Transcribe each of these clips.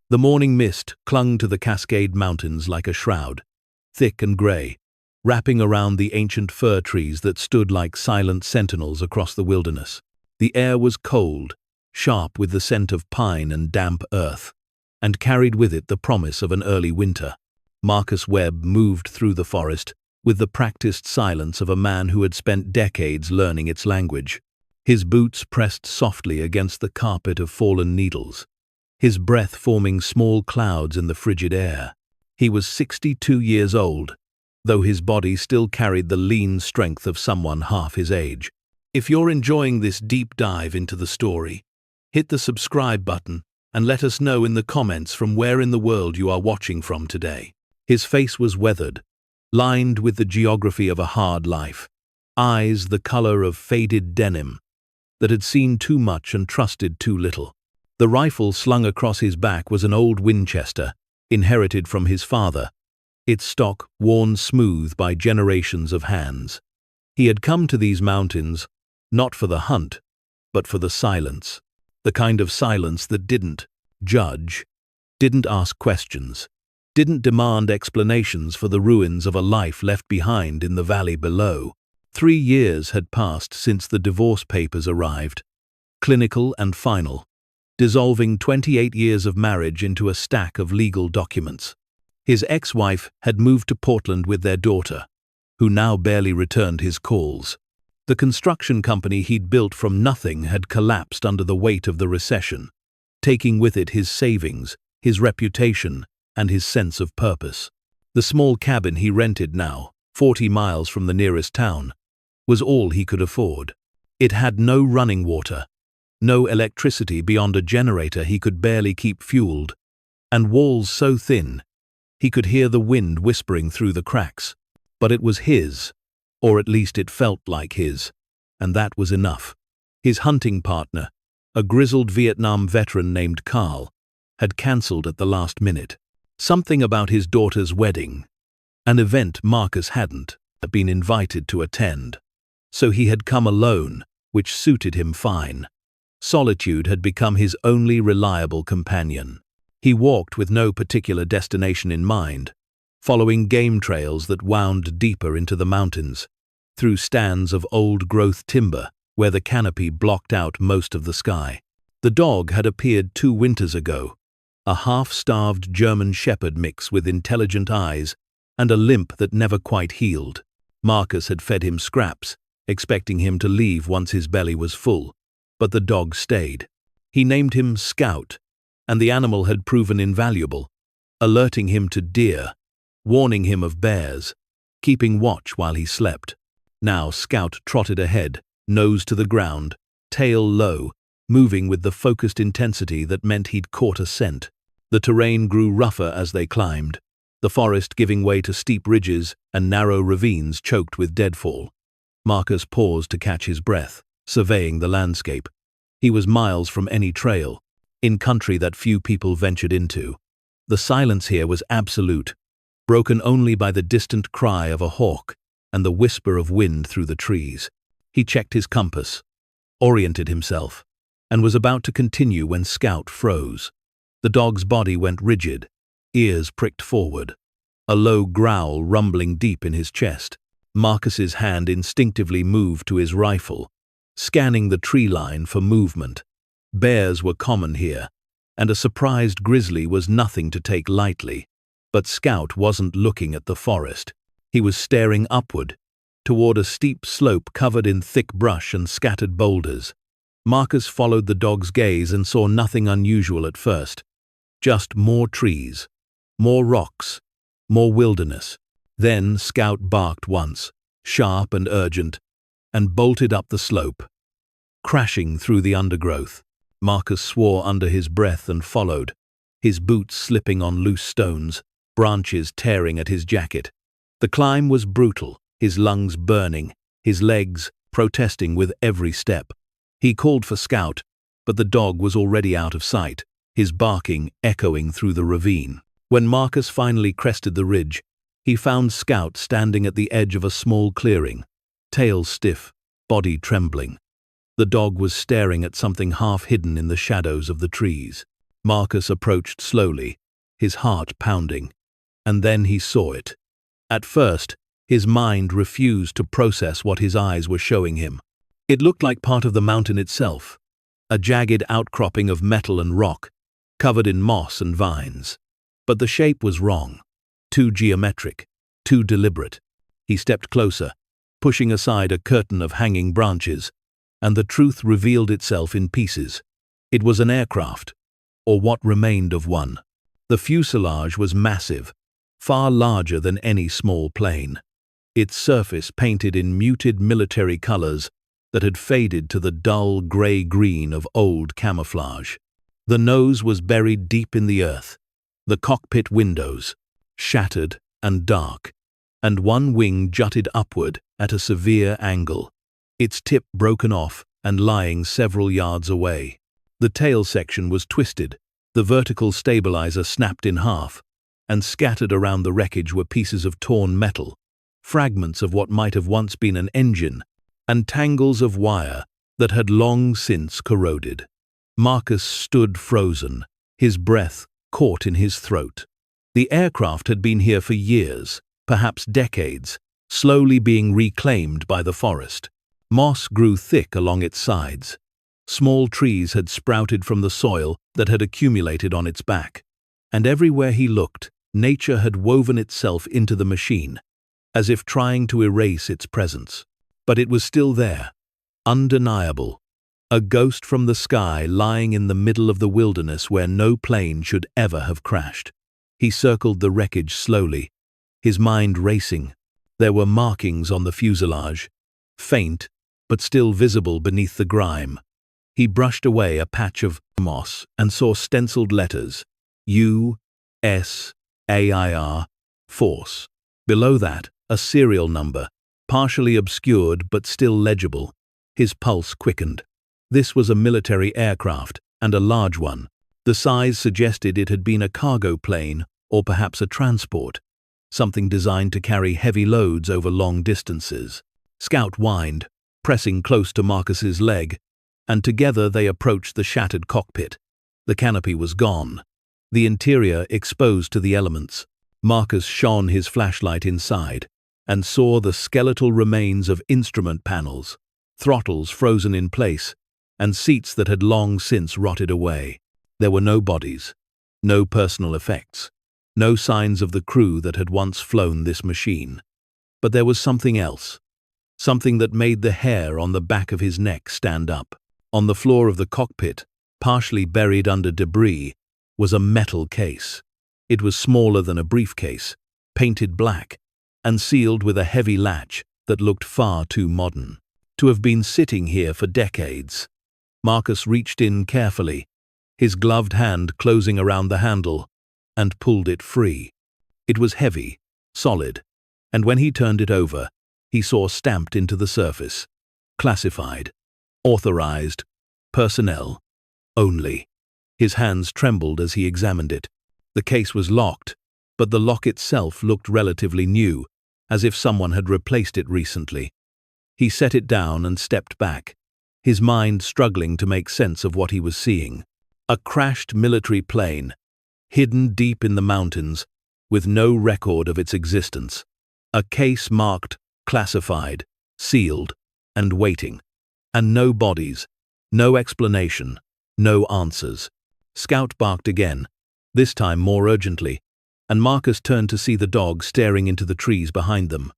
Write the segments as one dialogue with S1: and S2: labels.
S1: The morning mist clung to the Cascade Mountains like a shroud, thick and grey, wrapping around the ancient fir trees that stood like silent sentinels across the wilderness. The air was cold, sharp with the scent of pine and damp earth, and carried with it the promise of an early winter. Marcus Webb moved through the forest with the practiced silence of a man who had spent decades learning its language. His boots pressed softly against the carpet of fallen needles, his breath forming small clouds in the frigid air. He was 62 years old, though his body still carried the lean strength of someone half his age. If you're enjoying this deep dive into the story, hit the subscribe button and let us know in the comments from where in the world you are watching from today. His face was weathered, lined with the geography of a hard life, eyes the color of faded denim that had seen too much and trusted too little. The rifle slung across his back was an old Winchester, inherited from his father, its stock worn smooth by generations of hands. He had come to these mountains not for the hunt, but for the silence. The kind of silence that didn't judge, didn't ask questions, didn't demand explanations for the ruins of a life left behind in the valley below. 3 years had passed since the divorce papers arrived, clinical and final, dissolving 28 years of marriage into a stack of legal documents. His ex-wife had moved to Portland with their daughter, who now barely returned his calls. The construction company he'd built from nothing had collapsed under the weight of the recession, taking with it his savings, his reputation, and his sense of purpose. The small cabin he rented now, 40 miles from the nearest town, was all he could afford. It had no running water, no electricity beyond a generator he could barely keep fueled, and walls so thin he could hear the wind whispering through the cracks. But it was his, or at least it felt like his, and that was enough. His hunting partner, a grizzled Vietnam veteran named Carl, had cancelled at the last minute. Something about his daughter's wedding, an event Marcus hadn't been invited to attend. So he had come alone, which suited him fine. Solitude had become his only reliable companion. He walked with no particular destination in mind, following game trails that wound deeper into the mountains, through stands of old-growth timber where the canopy blocked out most of the sky. The dog had appeared 2 winters ago, a half-starved German shepherd mix with intelligent eyes and a limp that never quite healed. Marcus had fed him scraps, expecting him to leave once his belly was full, but the dog stayed. He named him Scout, and the animal had proven invaluable, alerting him to deer, warning him of bears, keeping watch while he slept. Now Scout trotted ahead, nose to the ground, tail low, moving with the focused intensity that meant he'd caught a scent. The terrain grew rougher as they climbed, the forest giving way to steep ridges and narrow ravines choked with deadfall. Marcus paused to catch his breath, surveying the landscape. He was miles from any trail, in country that few people ventured into. The silence here was absolute, broken only by the distant cry of a hawk and the whisper of wind through the trees. He checked his compass, oriented himself, and was about to continue when Scout froze. The dog's body went rigid, ears pricked forward, a low growl rumbling deep in his chest. Marcus's hand instinctively moved to his rifle, scanning the tree line for movement. Bears were common here, and a surprised grizzly was nothing to take lightly. But Scout wasn't looking at the forest. He was staring upward, toward a steep slope covered in thick brush and scattered boulders. Marcus followed the dog's gaze and saw nothing unusual at first. Just more trees, more rocks, more wilderness. Then Scout barked once, sharp and urgent, and bolted up the slope, crashing through the undergrowth. Marcus swore under his breath and followed, his boots slipping on loose stones, branches tearing at his jacket. The climb was brutal, his lungs burning, his legs protesting with every step. He called for Scout, but the dog was already out of sight, his barking echoing through the ravine. When Marcus finally crested the ridge, he found Scout standing at the edge of a small clearing, tail stiff, body trembling. The dog was staring at something half hidden in the shadows of the trees. Marcus approached slowly, his heart pounding, and then he saw it. At first, his mind refused to process what his eyes were showing him. It looked like part of the mountain itself, a jagged outcropping of metal and rock, covered in moss and vines. But the shape was wrong, too geometric, too deliberate. He stepped closer, pushing aside a curtain of hanging branches, and the truth revealed itself in pieces. It was an aircraft, or what remained of one. The fuselage was massive, far larger than any small plane, its surface painted in muted military colors that had faded to the dull gray-green of old camouflage. The nose was buried deep in the earth, the cockpit windows, shattered and dark, and one wing jutted upward at a severe angle, its tip broken off and lying several yards away. The tail section was twisted, the vertical stabilizer snapped in half, and scattered around the wreckage were pieces of torn metal, fragments of what might have once been an engine, and tangles of wire that had long since corroded. Marcus stood frozen, his breath caught in his throat. The aircraft had been here for years, perhaps decades, slowly being reclaimed by the forest. Moss grew thick along its sides. Small trees had sprouted from the soil that had accumulated on its back, and everywhere he looked, nature had woven itself into the machine, as if trying to erase its presence. But it was still there, undeniable, a ghost from the sky lying in the middle of the wilderness where no plane should ever have crashed. He circled the wreckage slowly, his mind racing. There were markings on the fuselage, faint but still visible beneath the grime. He brushed away a patch of moss and saw stenciled letters, U.S.A.I.R. Force. Below that, a serial number, partially obscured but still legible. His pulse quickened. This was a military aircraft, and a large one. The size suggested it had been a cargo plane or perhaps a transport, something designed to carry heavy loads over long distances. Scout whined, pressing close to Marcus's leg, and together they approached the shattered cockpit. The canopy was gone, the interior exposed to the elements. Marcus shone his flashlight inside and saw the skeletal remains of instrument panels, throttles frozen in place, and seats that had long since rotted away. There were no bodies, no personal effects, no signs of the crew that had once flown this machine. But there was something else, something that made the hair on the back of his neck stand up. On the floor of the cockpit, partially buried under debris, was a metal case. It was smaller than a briefcase, painted black, and sealed with a heavy latch that looked far too modern to have been sitting here for decades. Marcus reached in carefully, his gloved hand closing around the handle, and pulled it free. It was heavy, solid, and when he turned it over, he saw stamped into the surface, classified, authorized, personnel, only. His hands trembled as he examined it. The case was locked, but the lock itself looked relatively new, as if someone had replaced it recently. He set it down and stepped back, his mind struggling to make sense of what he was seeing. A crashed military plane, hidden deep in the mountains, with no record of its existence. A case marked, classified, sealed, and waiting. And no bodies, no explanation, no answers. Scout barked again, this time more urgently, and Marcus turned to see the dog staring into the trees behind them.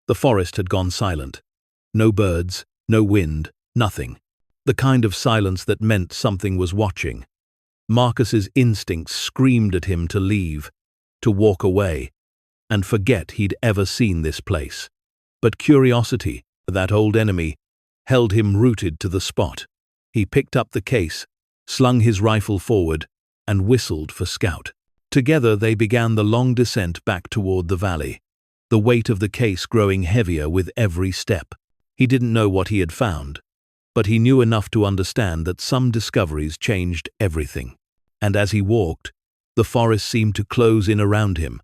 S1: The forest had gone silent. No birds, no wind, nothing. The kind of silence that meant something was watching. Marcus's instincts screamed at him to leave, to walk away, and forget he'd ever seen this place. But curiosity, that old enemy, held him rooted to the spot. He picked up the case, slung his rifle forward, and whistled for Scout. Together they began the long descent back toward the valley, the weight of the case growing heavier with every step. He didn't know what he had found, but he knew enough to understand that some discoveries changed everything. And as he walked, the forest seemed to close in around him,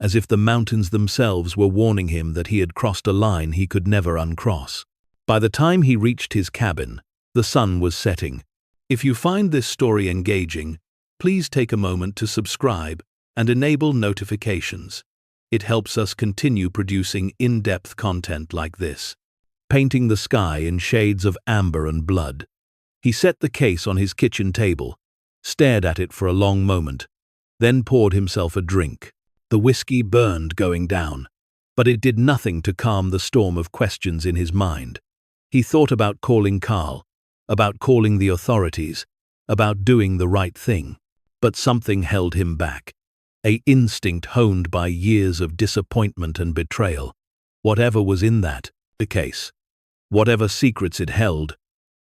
S1: as if the mountains themselves were warning him that he had crossed a line he could never uncross. By the time he reached his cabin, the sun was setting. If you find this story engaging, please take a moment to subscribe and enable notifications. It helps us continue producing in-depth content like this. Painting the sky in shades of amber and blood. He set the case on his kitchen table, stared at it for a long moment, then poured himself a drink. The whiskey burned going down, but it did nothing to calm the storm of questions in his mind. He thought about calling Carl, about calling the authorities, about doing the right thing, but something held him back. An instinct honed by years of disappointment and betrayal. Whatever was in the case, whatever secrets it held,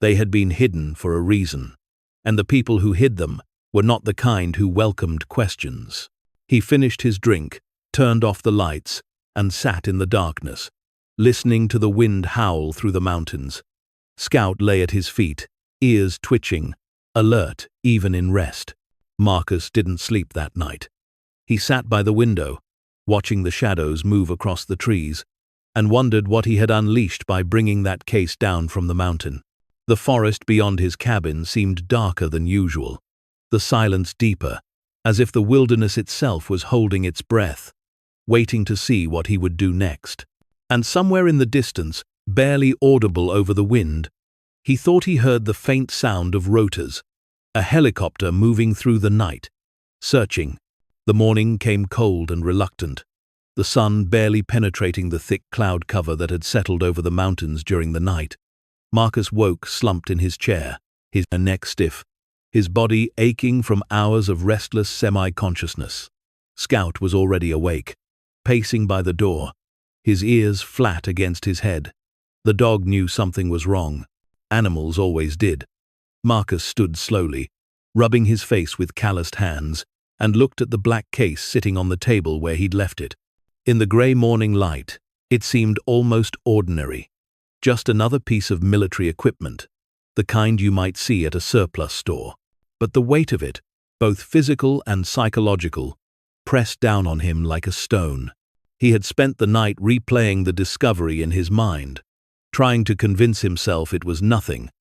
S1: they had been hidden for a reason, and the people who hid them were not the kind who welcomed questions. He finished his drink, turned off the lights, and sat in the darkness, listening to the wind howl through the mountains. Scout lay at his feet, ears twitching, alert even in rest. Marcus didn't sleep that night. He sat by the window, watching the shadows move across the trees, and wondered what he had unleashed by bringing that case down from the mountain. The forest beyond his cabin seemed darker than usual, the silence deeper, as if the wilderness itself was holding its breath, waiting to see what he would do next. And somewhere in the distance, barely audible over the wind, he thought he heard the faint sound of rotors, a helicopter moving through the night, searching. The morning came cold and reluctant, the sun barely penetrating the thick cloud cover that had settled over the mountains during the night. Marcus woke slumped in his chair, his neck stiff, his body aching from hours of restless semi-consciousness. Scout was already awake, pacing by the door, his ears flat against his head. The dog knew something was wrong. Animals always did. Marcus stood slowly, rubbing his face with calloused hands, and looked at the black case sitting on the table where he'd left it. In the grey morning light, it seemed almost ordinary. Just another piece of military equipment, the kind you might see at a surplus store. But the weight of it, both physical and psychological, pressed down on him like a stone. He had spent the night replaying the discovery in his mind, trying to convince himself it was nothing,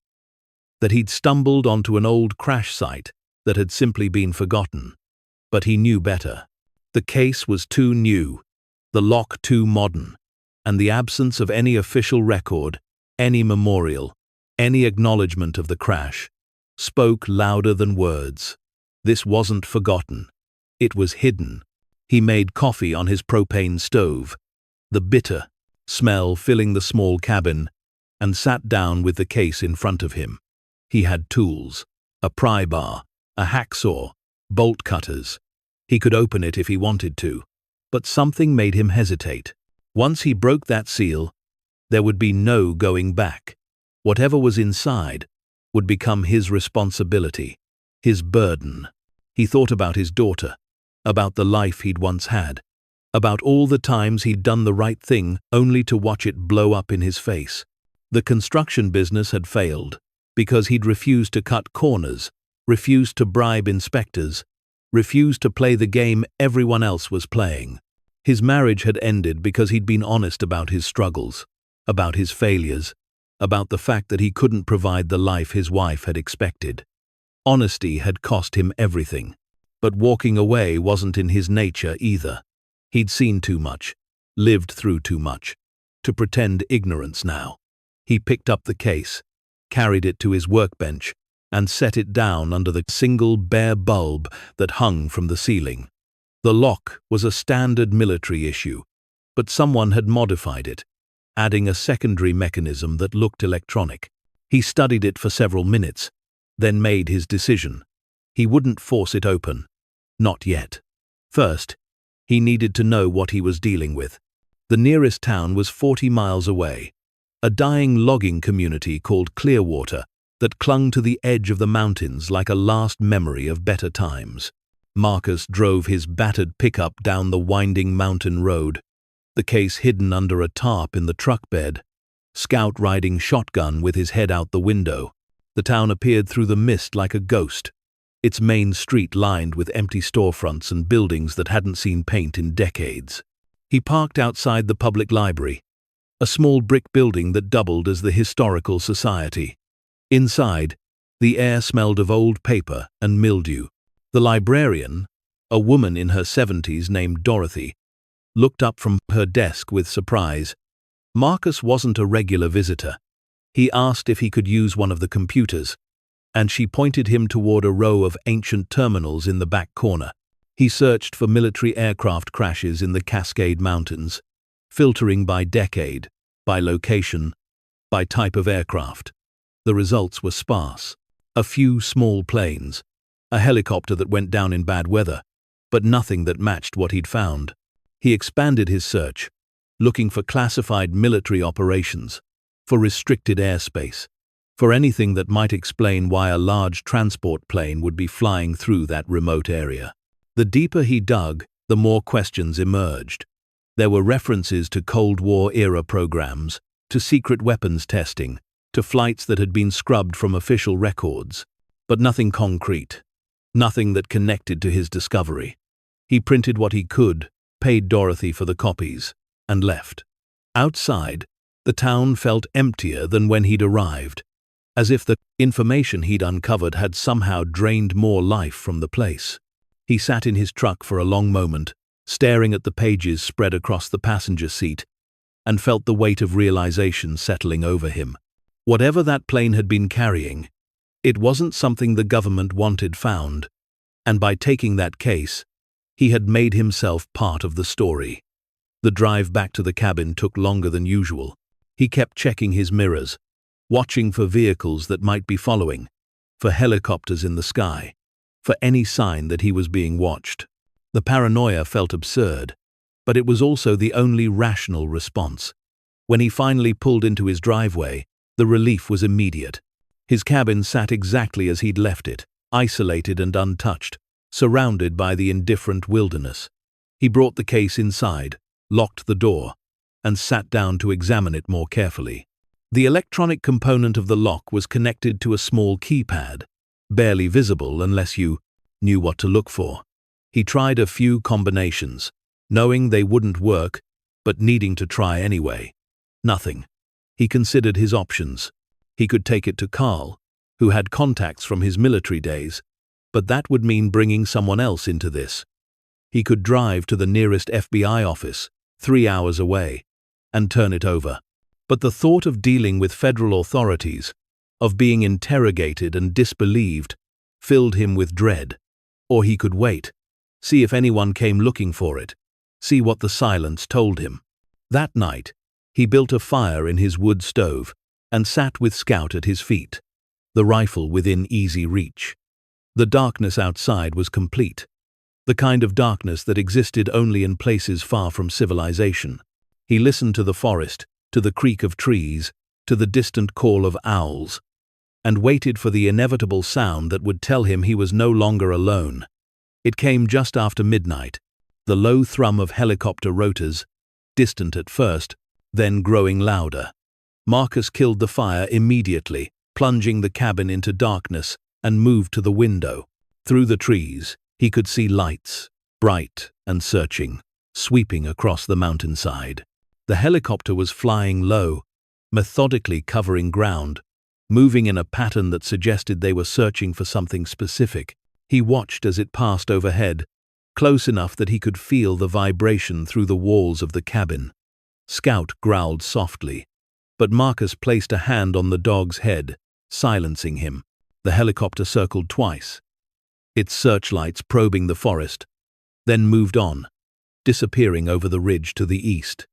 S1: that he'd stumbled onto an old crash site that had simply been forgotten. But he knew better. The case was too new, the lock too modern, and the absence of any official record, any memorial, any acknowledgement of the crash, spoke louder than words. This wasn't forgotten. It was hidden. He made coffee on his propane stove, the bitter smell filling the small cabin, and sat down with the case in front of him. He had tools, a pry bar, a hacksaw, bolt cutters. He could open it if he wanted to, but something made him hesitate. Once he broke that seal, there would be no going back. Whatever was inside would become his responsibility, his burden. He thought about his daughter, about the life he'd once had, about all the times he'd done the right thing only to watch it blow up in his face. The construction business had failed because he'd refused to cut corners, refused to bribe inspectors, refused to play the game everyone else was playing. His marriage had ended because he'd been honest about his struggles, about his failures, about the fact that he couldn't provide the life his wife had expected. Honesty had cost him everything. But walking away wasn't in his nature either. He'd seen too much, lived through too much, to pretend ignorance now. He picked up the case, carried it to his workbench, and set it down under the single bare bulb that hung from the ceiling. The lock was a standard military issue, but someone had modified it, adding a secondary mechanism that looked electronic. He studied it for several minutes, then made his decision. He wouldn't force it open. Not yet. First, he needed to know what he was dealing with. The nearest town was 40 miles away, a dying logging community called Clearwater that clung to the edge of the mountains like a last memory of better times. Marcus drove his battered pickup down the winding mountain road, the case hidden under a tarp in the truck bed, Scout riding shotgun with his head out the window. The town appeared through the mist like a ghost, its main street lined with empty storefronts and buildings that hadn't seen paint in decades. He parked outside the public library, a small brick building that doubled as the historical society. Inside, the air smelled of old paper and mildew. The librarian, a woman in her 70s named Dorothy, looked up from her desk with surprise. Marcus wasn't a regular visitor. He asked if he could use one of the computers, and she pointed him toward a row of ancient terminals in the back corner. He searched for military aircraft crashes in the Cascade Mountains, filtering by decade, by location, by type of aircraft. The results were sparse. A few small planes, a helicopter that went down in bad weather, but nothing that matched what he'd found. He expanded his search, looking for classified military operations, for restricted airspace, for anything that might explain why a large transport plane would be flying through that remote area. The deeper he dug, the more questions emerged. There were references to Cold War-era programs, to secret weapons testing, to flights that had been scrubbed from official records, but nothing concrete, nothing that connected to his discovery. He printed what he could, paid Dorothy for the copies, and left. Outside, the town felt emptier than when he'd arrived, as if the information he'd uncovered had somehow drained more life from the place. He sat in his truck for a long moment, staring at the pages spread across the passenger seat, and felt the weight of realization settling over him. Whatever that plane had been carrying, it wasn't something the government wanted found, and by taking that case, he had made himself part of the story. The drive back to the cabin took longer than usual. He kept checking his mirrors, watching for vehicles that might be following, for helicopters in the sky, for any sign that he was being watched. The paranoia felt absurd, but it was also the only rational response. When he finally pulled into his driveway, the relief was immediate. His cabin sat exactly as he'd left it, isolated and untouched, surrounded by the indifferent wilderness. He brought the case inside, locked the door, and sat down to examine it more carefully. The electronic component of the lock was connected to a small keypad, barely visible unless you knew what to look for. He tried a few combinations, knowing they wouldn't work, but needing to try anyway. Nothing. He considered his options. He could take it to Carl, who had contacts from his military days, but that would mean bringing someone else into this. He could drive to the nearest FBI office, 3 hours away, and turn it over. But the thought of dealing with federal authorities, of being interrogated and disbelieved, filled him with dread. Or he could wait, see if anyone came looking for it, see what the silence told him. That night, he built a fire in his wood stove and sat with Scout at his feet, the rifle within easy reach. The darkness outside was complete, the kind of darkness that existed only in places far from civilization. He listened to the forest, to the creak of trees, to the distant call of owls, and waited for the inevitable sound that would tell him he was no longer alone. It came just after midnight, the low thrum of helicopter rotors, distant at first, then growing louder. Marcus killed the fire immediately, plunging the cabin into darkness, and moved to the window. Through the trees, he could see lights, bright and searching, sweeping across the mountainside. The helicopter was flying low, methodically covering ground, moving in a pattern that suggested they were searching for something specific. He watched as it passed overhead, close enough that he could feel the vibration through the walls of the cabin. Scout growled softly, but Marcus placed a hand on the dog's head, silencing him. The helicopter circled twice, its searchlights probing the forest, then moved on, disappearing over the ridge to the east.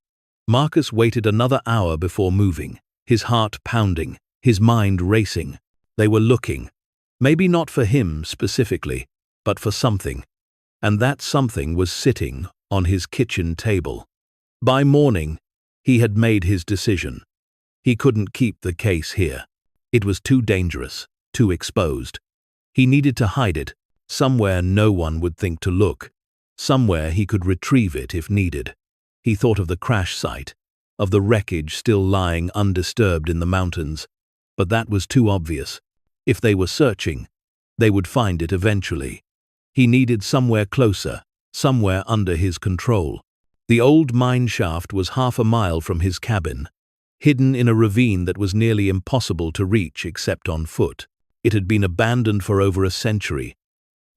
S1: Marcus waited another hour before moving, his heart pounding, his mind racing. They were looking, maybe not for him specifically, but for something, and that something was sitting on his kitchen table. By morning, he had made his decision. He couldn't keep the case here. It was too dangerous, too exposed. He needed to hide it, somewhere no one would think to look, somewhere he could retrieve it if needed. He thought of the crash site, of the wreckage still lying undisturbed in the mountains, but that was too obvious. If they were searching, they would find it eventually. He needed somewhere closer, somewhere under his control. The old mine shaft was 1/2 mile from his cabin, hidden in a ravine that was nearly impossible to reach except on foot. It had been abandoned for over a century.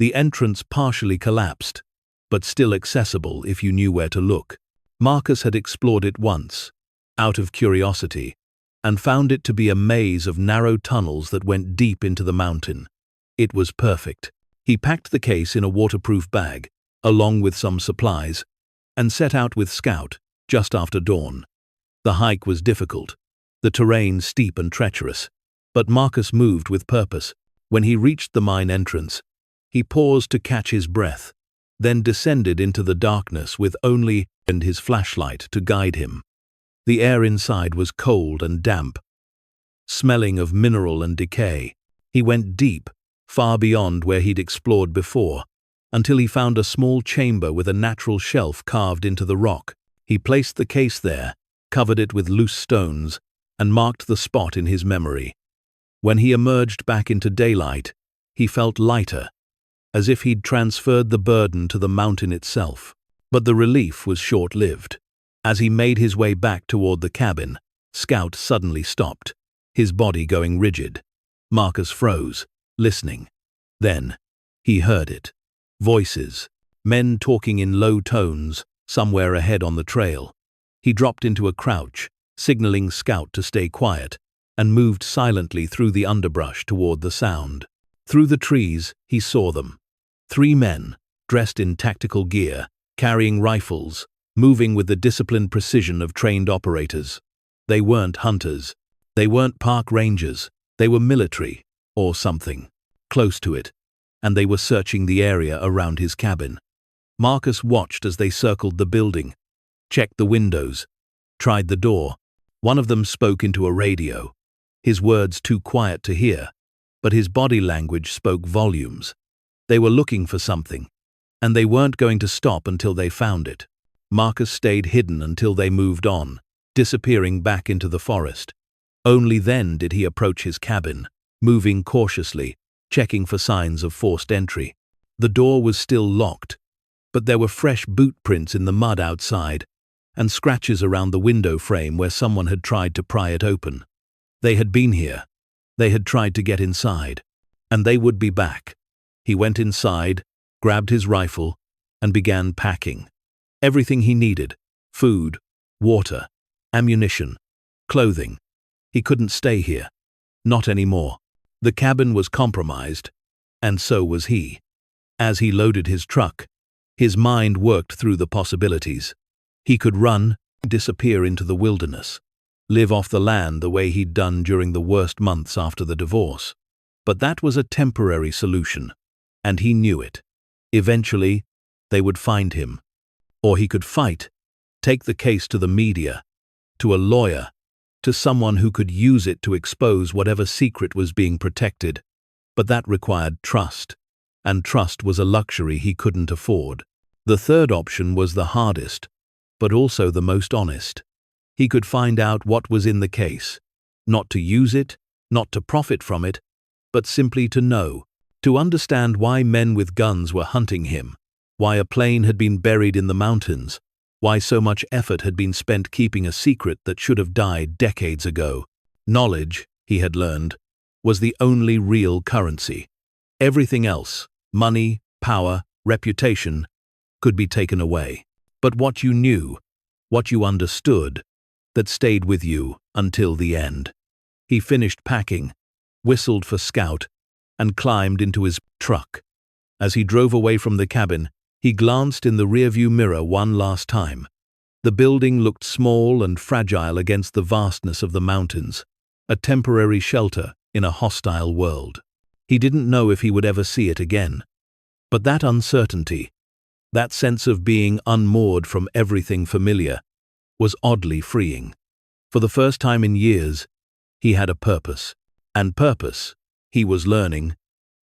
S1: The entrance partially collapsed, but still accessible if you knew where to look. Marcus had explored it once, out of curiosity, and found it to be a maze of narrow tunnels that went deep into the mountain. It was perfect. He packed the case in a waterproof bag, along with some supplies, and set out with Scout just after dawn. The hike was difficult, the terrain steep and treacherous, but Marcus moved with purpose. When he reached the mine entrance, he paused to catch his breath, then descended into the darkness with only his flashlight to guide him. The air inside was cold and damp, smelling of mineral and decay. He went deep, far beyond where he'd explored before, until he found a small chamber with a natural shelf carved into the rock. He placed the case there, covered it with loose stones, and marked the spot in his memory. When he emerged back into daylight, he felt lighter, as if he'd transferred the burden to the mountain itself. But the relief was short-lived. As he made his way back toward the cabin, Scout suddenly stopped, his body going rigid. Marcus froze, listening. Then, he heard it. Voices, men talking in low tones, somewhere ahead on the trail. He dropped into a crouch, signaling Scout to stay quiet, and moved silently through the underbrush toward the sound. Through the trees, he saw them. 3 men, dressed in tactical gear, carrying rifles, moving with the disciplined precision of trained operators. They weren't hunters. They weren't park rangers. They were military, or something, close to it, and they were searching the area around his cabin. Marcus watched as they circled the building, checked the windows, tried the door. One of them spoke into a radio, his words too quiet to hear, but his body language spoke volumes. They were looking for something, and they weren't going to stop until they found it. Marcus stayed hidden until they moved on, disappearing back into the forest. Only then did he approach his cabin, moving cautiously, checking for signs of forced entry. The door was still locked, but there were fresh boot prints in the mud outside, and scratches around the window frame where someone had tried to pry it open. They had been here. They had tried to get inside, and they would be back. He went inside, grabbed his rifle, and began packing. Everything he needed: food, water, ammunition, clothing. He couldn't stay here. Not anymore. The cabin was compromised, and so was he. As he loaded his truck, his mind worked through the possibilities. He could run, disappear into the wilderness, live off the land the way he'd done during the worst months after the divorce. But that was a temporary solution, and he knew it. Eventually, they would find him. Or he could fight, take the case to the media, to a lawyer, to someone who could use it to expose whatever secret was being protected. But that required trust, and trust was a luxury he couldn't afford. The third option was the hardest, but also the most honest. He could find out what was in the case, not to use it, not to profit from it, but simply to know, to understand why men with guns were hunting him, why a plane had been buried in the mountains, why so much effort had been spent keeping a secret that should have died decades ago. Knowledge, he had learned, was the only real currency. Everything else, money, power, reputation, could be taken away. But what you knew, what you understood, that stayed with you until the end. He finished packing, whistled for Scout, and climbed into his truck. As he drove away from the cabin, he glanced in the rearview mirror one last time. The building looked small and fragile against the vastness of the mountains, a temporary shelter in a hostile world. He didn't know if he would ever see it again. But that uncertainty, that sense of being unmoored from everything familiar, was oddly freeing. For the first time in years, he had a purpose. And purpose, he was learning,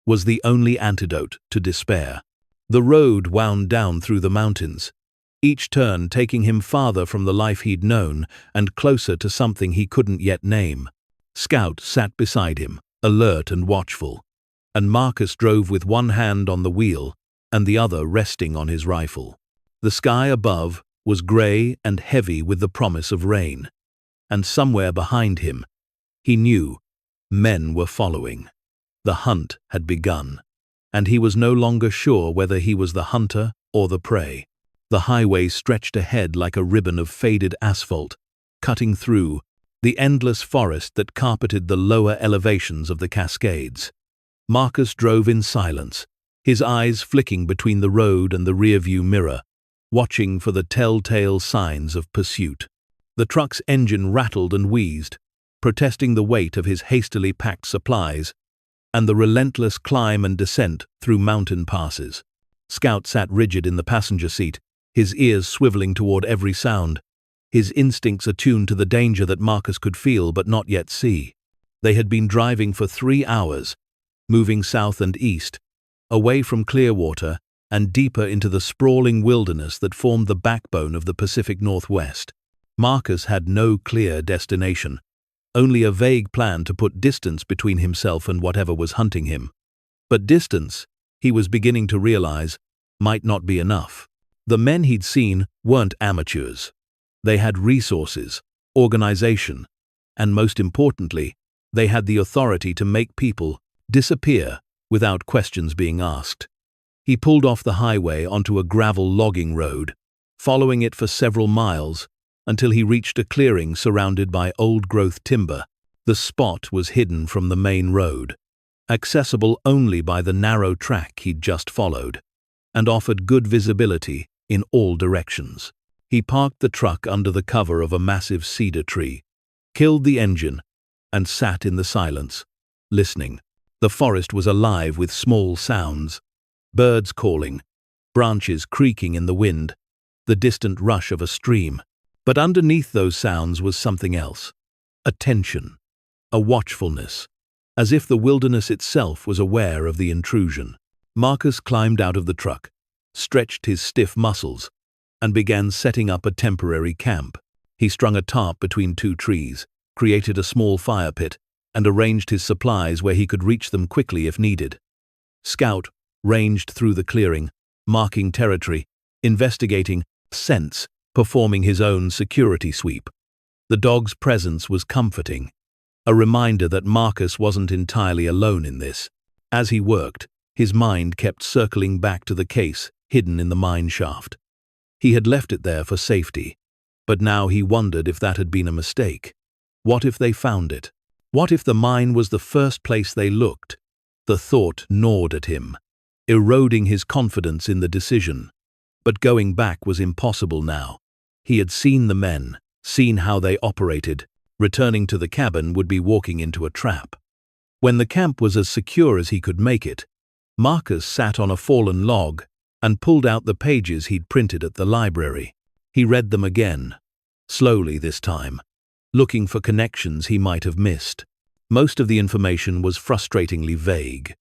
S1: was the only antidote to despair. The road wound down through the mountains, each turn taking him farther from the life he'd known and closer to something he couldn't yet name. Scout sat beside him, alert and watchful, and Marcus drove with one hand on the wheel and the other resting on his rifle. The sky above was grey and heavy with the promise of rain, and somewhere behind him, he knew, men were following. The hunt had begun. and he was no longer sure whether he was the hunter or the prey. The highway stretched ahead like a ribbon of faded asphalt, cutting through the endless forest that carpeted the lower elevations of the Cascades. Marcus drove in silence, his eyes flicking between the road and the rearview mirror, watching for the telltale signs of pursuit. The truck's engine rattled and wheezed, protesting the weight of his hastily packed supplies and the relentless climb and descent through mountain passes. Scout sat rigid in the passenger seat, his ears swiveling toward every sound, his instincts attuned to the danger that Marcus could feel but not yet see. They had been driving for 3 hours, moving south and east, away from Clearwater and deeper into the sprawling wilderness that formed the backbone of the Pacific Northwest. Marcus had no clear destination, only a vague plan to put distance between himself and whatever was hunting him. But distance, he was beginning to realize, might not be enough. The men he'd seen weren't amateurs. They had resources, organization, and most importantly, they had the authority to make people disappear without questions being asked. He pulled off the highway onto a gravel logging road, following it for several miles until he reached a clearing surrounded by old-growth timber. The spot was hidden from the main road, accessible only by the narrow track he'd just followed, and offered good visibility in all directions. He parked the truck under the cover of a massive cedar tree, killed the engine, and sat in the silence, listening. The forest was alive with small sounds, birds calling, branches creaking in the wind, the distant rush of a stream. But underneath those sounds was something else, a tension, a watchfulness, as if the wilderness itself was aware of the intrusion. Marcus climbed out of the truck, stretched his stiff muscles, and began setting up a temporary camp. He strung a tarp between 2 trees, created a small fire pit, and arranged his supplies where he could reach them quickly if needed. Scout ranged through the clearing, marking territory, investigating scents, performing his own security sweep. The dog's presence was comforting, a reminder that Marcus wasn't entirely alone in this. As he worked, his mind kept circling back to the case hidden in the mine shaft. He had left it there for safety, but now he wondered if that had been a mistake. What if they found it? What if the mine was the first place they looked? The thought gnawed at him, eroding his confidence in the decision. But going back was impossible now. He had seen the men, seen how they operated. Returning to the cabin would be walking into a trap. When the camp was as secure as he could make it, Marcus sat on a fallen log and pulled out the pages he'd printed at the library. He read them again, slowly this time, looking for connections he might have missed. Most of the information was frustratingly vague.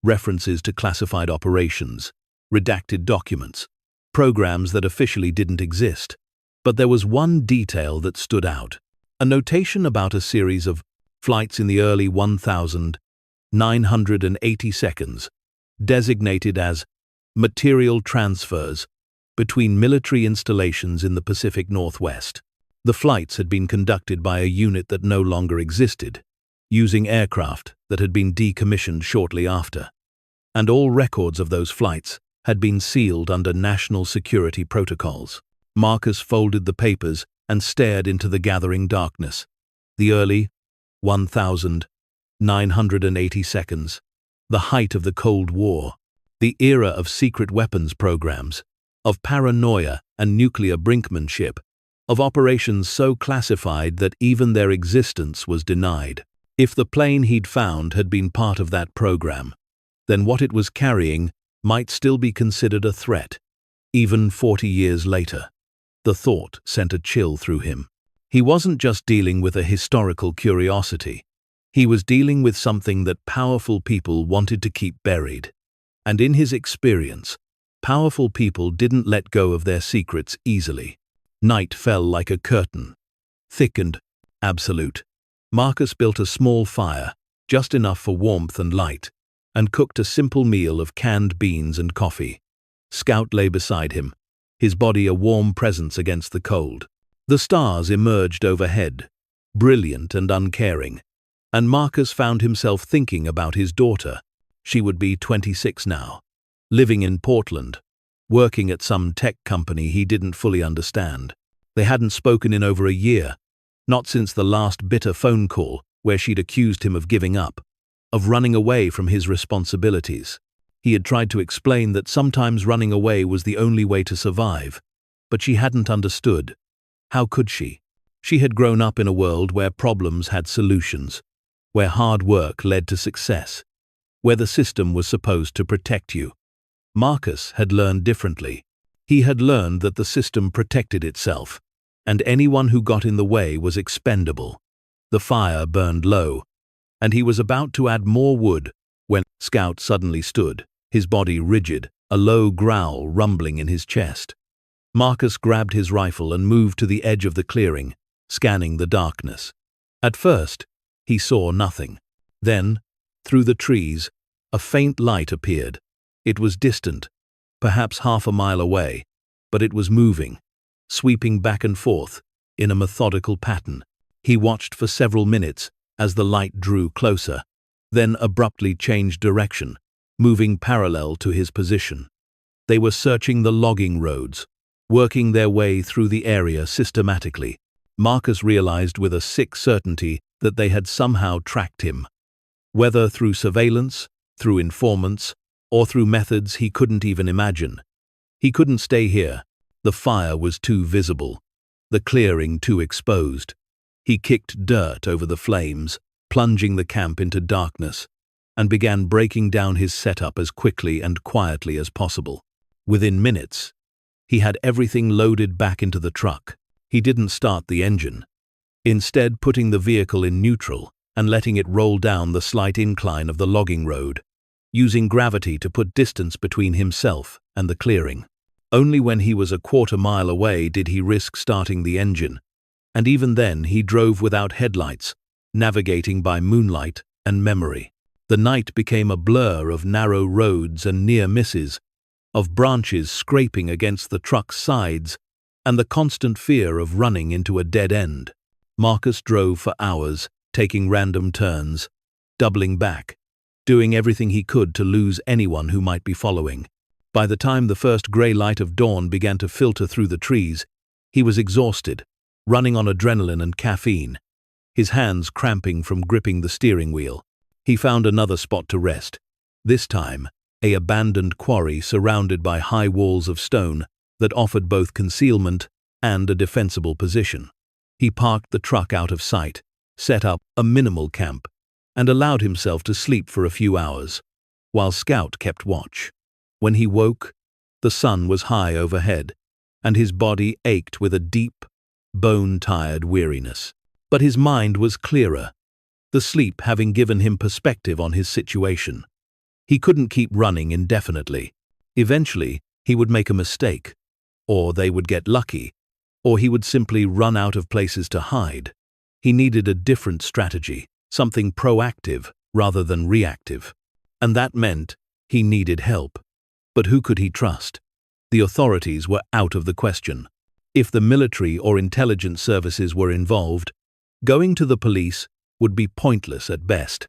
S1: References to classified operations, redacted documents, programs that officially didn't exist. But there was one detail that stood out. A notation about a series of flights in the early 1980 seconds, designated as material transfers between military installations in the Pacific Northwest. The flights had been conducted by a unit that no longer existed, using aircraft that had been decommissioned shortly after. And all records of those flights had been sealed under national security protocols. Marcus folded the papers and stared into the gathering darkness. The early 1980 seconds, the height of the Cold War, the era of secret weapons programs, of paranoia and nuclear brinkmanship, of operations so classified that even their existence was denied. If the plane he'd found had been part of that program, then what it was carrying might still be considered a threat, even 40 years later. The thought sent a chill through him. He wasn't just dealing with a historical curiosity. He was dealing with something that powerful people wanted to keep buried. And in his experience, powerful people didn't let go of their secrets easily. Night fell like a curtain, thick and absolute. Marcus built a small fire, just enough for warmth and light, and cooked a simple meal of canned beans and coffee. Scout lay beside him, his body a warm presence against the cold. The stars emerged overhead, brilliant and uncaring, and Marcus found himself thinking about his daughter, She would be 26 now, living in Portland, working at some tech company he didn't fully understand. They hadn't spoken in over a year, not since the last bitter phone call where she'd accused him of giving up, of running away from his responsibilities. He had tried to explain that sometimes running away was the only way to survive, but she hadn't understood. How could she? She had grown up in a world where problems had solutions, where hard work led to success, where the system was supposed to protect you. Marcus had learned differently. He had learned that the system protected itself, and anyone who got in the way was expendable. The fire burned low, and he was about to add more wood when Scout suddenly stood, his body rigid, a low growl rumbling in his chest. Marcus grabbed his rifle and moved to the edge of the clearing, scanning the darkness. At first, he saw nothing. Then, through the trees, a faint light appeared. It was distant, perhaps half a mile away, but it was moving, sweeping back and forth in a methodical pattern. He watched for several minutes as the light drew closer, then abruptly changed direction, moving parallel to his position. They were searching the logging roads, working their way through the area systematically. Marcus realized with a sick certainty that they had somehow tracked him. Whether through surveillance, through informants, or through methods he couldn't even imagine. He couldn't stay here. The fire was too visible, the clearing too exposed. He kicked dirt over the flames, plunging the camp into darkness, and began breaking down his setup as quickly and quietly as possible. Within minutes, he had everything loaded back into the truck. He didn't start the engine, instead putting the vehicle in neutral and letting it roll down the slight incline of the logging road, using gravity to put distance between himself and the clearing. Only when he was a quarter-mile away did he risk starting the engine, and even then he drove without headlights, navigating by moonlight and memory. The night became a blur of narrow roads and near misses, of branches scraping against the truck's sides, and the constant fear of running into a dead end. Marcus drove for hours, taking random turns, doubling back, doing everything he could to lose anyone who might be following. By the time the first grey light of dawn began to filter through the trees, he was exhausted, running on adrenaline and caffeine, his hands cramping from gripping the steering wheel. He found another spot to rest, this time an abandoned quarry surrounded by high walls of stone that offered both concealment and a defensible position. He parked the truck out of sight, set up a minimal camp, and allowed himself to sleep for a few hours, while Scout kept watch. When he woke, the sun was high overhead, and his body ached with a deep, bone-tired weariness. But his mind was clearer, the sleep having given him perspective on his situation. He couldn't keep running indefinitely. Eventually, he would make a mistake, or they would get lucky, or he would simply run out of places to hide. He needed a different strategy, something proactive rather than reactive. And that meant he needed help. But who could he trust? The authorities were out of the question. If the military or intelligence services were involved, going to the police would be pointless at best,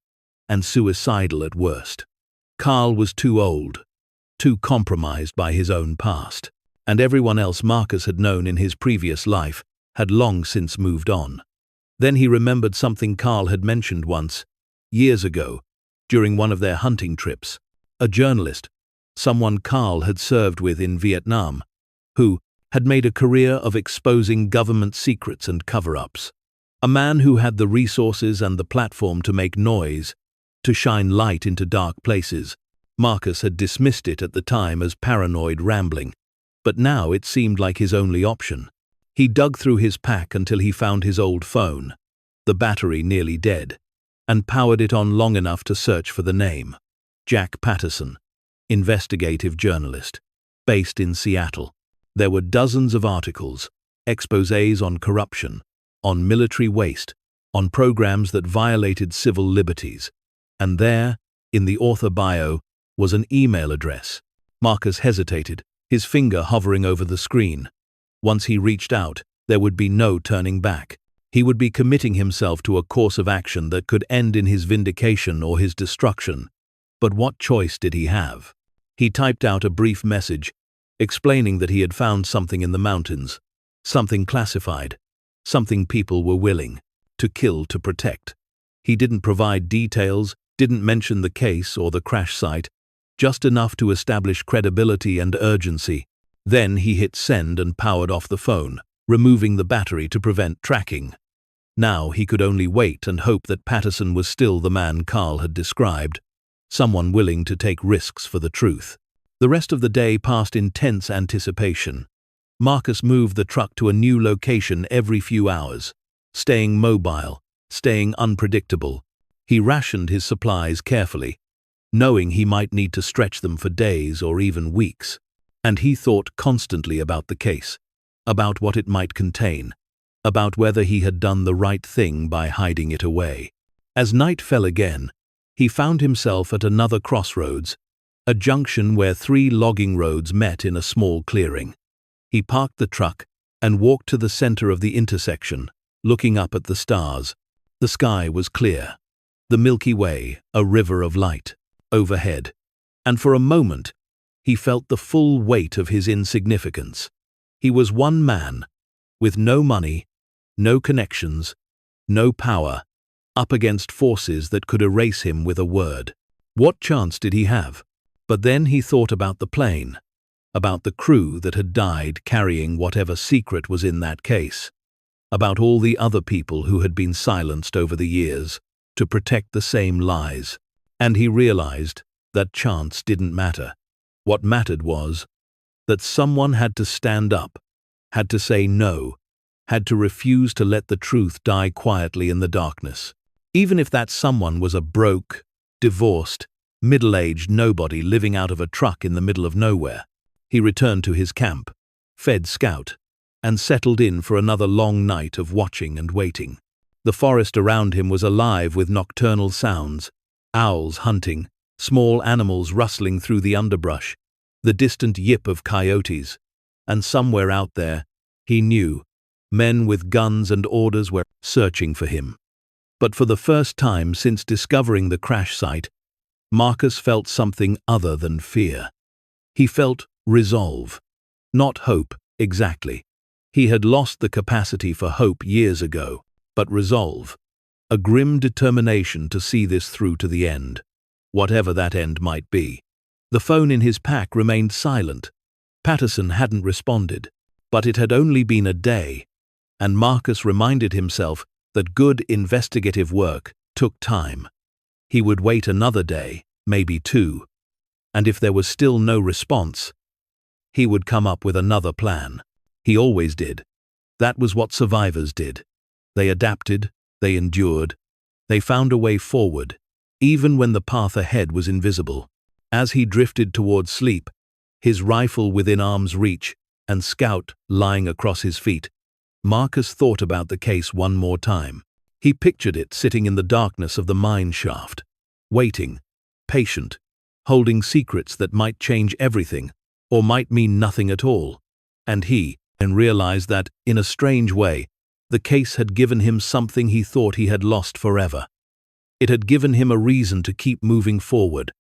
S1: and suicidal at worst. Carl was too old, too compromised by his own past, and everyone else Marcus had known in his previous life had long since moved on. Then he remembered something Carl had mentioned once, years ago, during one of their hunting trips. A journalist, someone Carl had served with in Vietnam, who had made a career of exposing government secrets and cover-ups. A man who had the resources and the platform to make noise, to shine light into dark places. Marcus had dismissed it at the time as paranoid rambling, but now it seemed like his only option. He dug through his pack until he found his old phone, the battery nearly dead, and powered it on long enough to search for the name. Jack Patterson, investigative journalist, based in Seattle. There were dozens of articles, exposés on corruption, on military waste, on programs that violated civil liberties. And there, in the author bio, was an email address. Marcus hesitated, his finger hovering over the screen. Once he reached out, there would be no turning back. He would be committing himself to a course of action that could end in his vindication or his destruction. But what choice did he have? He typed out a brief message, explaining that he had found something in the mountains, something classified, something people were willing to kill to protect. He didn't provide details, didn't mention the case or the crash site, just enough to establish credibility and urgency. Then he hit send and powered off the phone, removing the battery to prevent tracking. Now he could only wait and hope that Patterson was still the man Carl had described, someone willing to take risks for the truth. The rest of the day passed in tense anticipation. Marcus moved the truck to a new location every few hours, staying mobile, staying unpredictable. He rationed his supplies carefully, knowing he might need to stretch them for days or even weeks. And he thought constantly about the case, about what it might contain, about whether he had done the right thing by hiding it away. As night fell again, he found himself at another crossroads, a junction where 3 logging roads met in a small clearing. He parked the truck and walked to the center of the intersection, looking up at the stars. The sky was clear, the Milky Way a river of light overhead, and for a moment he felt the full weight of his insignificance. He was one man, with no money, no connections, no power, up against forces that could erase him with a word. What chance did he have? But then he thought about the plane, about the crew that had died carrying whatever secret was in that case, about all the other people who had been silenced over the years to protect the same lies. And he realized that chance didn't matter. What mattered was that someone had to stand up, had to say no, had to refuse to let the truth die quietly in the darkness. Even if that someone was a broke, divorced, middle-aged nobody living out of a truck in the middle of nowhere. He returned to his camp, fed Scout, and settled in for another long night of watching and waiting. The forest around him was alive with nocturnal sounds, owls hunting, small animals rustling through the underbrush, the distant yip of coyotes, and somewhere out there, he knew, men with guns and orders were searching for him. But for the first time since discovering the crash site, Marcus felt something other than fear. He felt resolve. Not hope, exactly. He had lost the capacity for hope years ago, but resolve. A grim determination to see this through to the end, whatever that end might be. The phone in his pack remained silent. Patterson hadn't responded, but it had only been a day, and Marcus reminded himself that good investigative work took time. He would wait another day, maybe 2, and if there was still no response, he would come up with another plan. He always did. That was what survivors did. They adapted, they endured, they found a way forward, even when the path ahead was invisible. As he drifted toward sleep, his rifle within arm's reach and Scout lying across his feet, Marcus thought about the case one more time. He pictured it sitting in the darkness of the mine shaft, waiting, patient, holding secrets that might change everything, or might mean nothing at all. And he realized that, in a strange way, the case had given him something he thought he had lost forever. It had given him a reason to keep moving forward,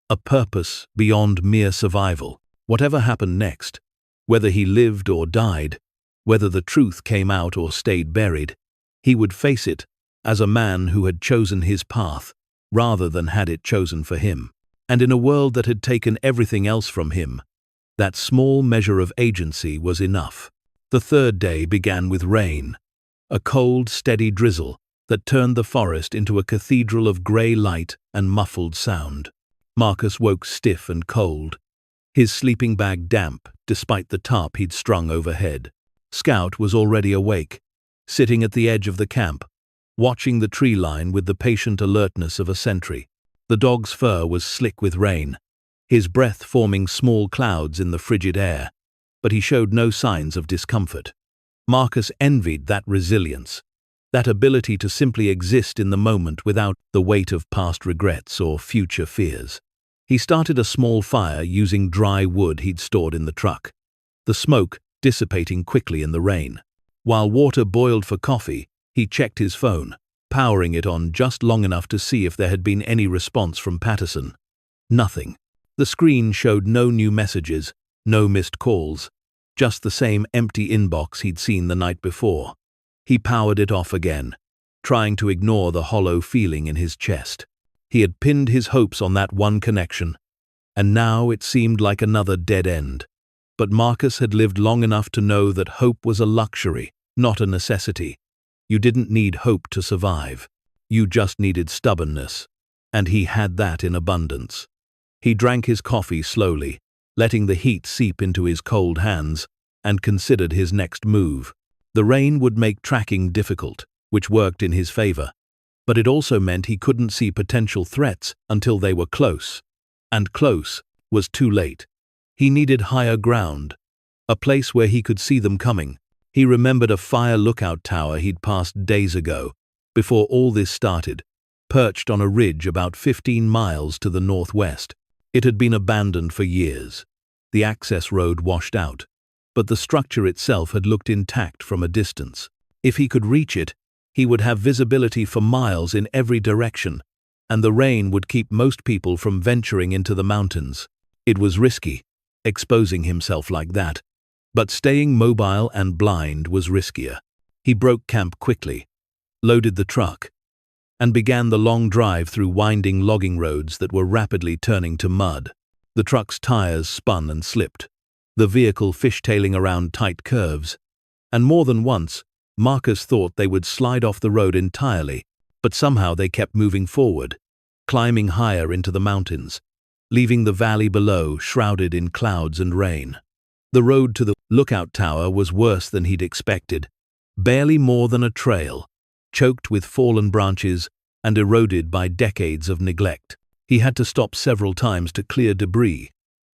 S1: a purpose beyond mere survival. Whatever happened next, whether he lived or died, whether the truth came out or stayed buried, he would face it as a man who had chosen his path rather than had it chosen for him. And in a world that had taken everything else from him, that small measure of agency was enough. The third day began with rain, a cold, steady drizzle that turned the forest into a cathedral of grey light and muffled sound. Marcus woke stiff and cold, his sleeping bag damp despite the tarp he'd strung overhead. Scout was already awake, sitting at the edge of the camp, watching the tree line with the patient alertness of a sentry. The dog's fur was slick with rain, his breath forming small clouds in the frigid air, but he showed no signs of discomfort. Marcus envied that resilience, that ability to simply exist in the moment without the weight of past regrets or future fears. He started a small fire using dry wood he'd stored in the truck, the smoke dissipating quickly in the rain. While water boiled for coffee, he checked his phone, powering it on just long enough to see if there had been any response from Patterson. Nothing. The screen showed no new messages, no missed calls, just the same empty inbox he'd seen the night before. He powered it off again, trying to ignore the hollow feeling in his chest. He had pinned his hopes on that one connection, and now it seemed like another dead end. But Marcus had lived long enough to know that hope was a luxury, not a necessity. You didn't need hope to survive. You just needed stubbornness, and he had that in abundance. He drank his coffee slowly, letting the heat seep into his cold hands, and considered his next move. The rain would make tracking difficult, which worked in his favor, but it also meant he couldn't see potential threats until they were close. And close was too late. He needed higher ground, a place where he could see them coming. He remembered a fire lookout tower he'd passed days ago, before all this started, perched on a ridge about 15 miles to the northwest. It had been abandoned for years. The access road washed out, but the structure itself had looked intact from a distance. If he could reach it, he would have visibility for miles in every direction, and the rain would keep most people from venturing into the mountains. It was risky, exposing himself like that, but staying mobile and blind was riskier. He broke camp quickly, loaded the truck, and began the long drive through winding logging roads that were rapidly turning to mud. The truck's tires spun and slipped, the vehicle fishtailing around tight curves, and more than once, Marcus thought they would slide off the road entirely, but somehow they kept moving forward, climbing higher into the mountains, leaving the valley below shrouded in clouds and rain. The road to the lookout tower was worse than he'd expected, barely more than a trail, choked with fallen branches and eroded by decades of neglect. He had to stop several times to clear debris,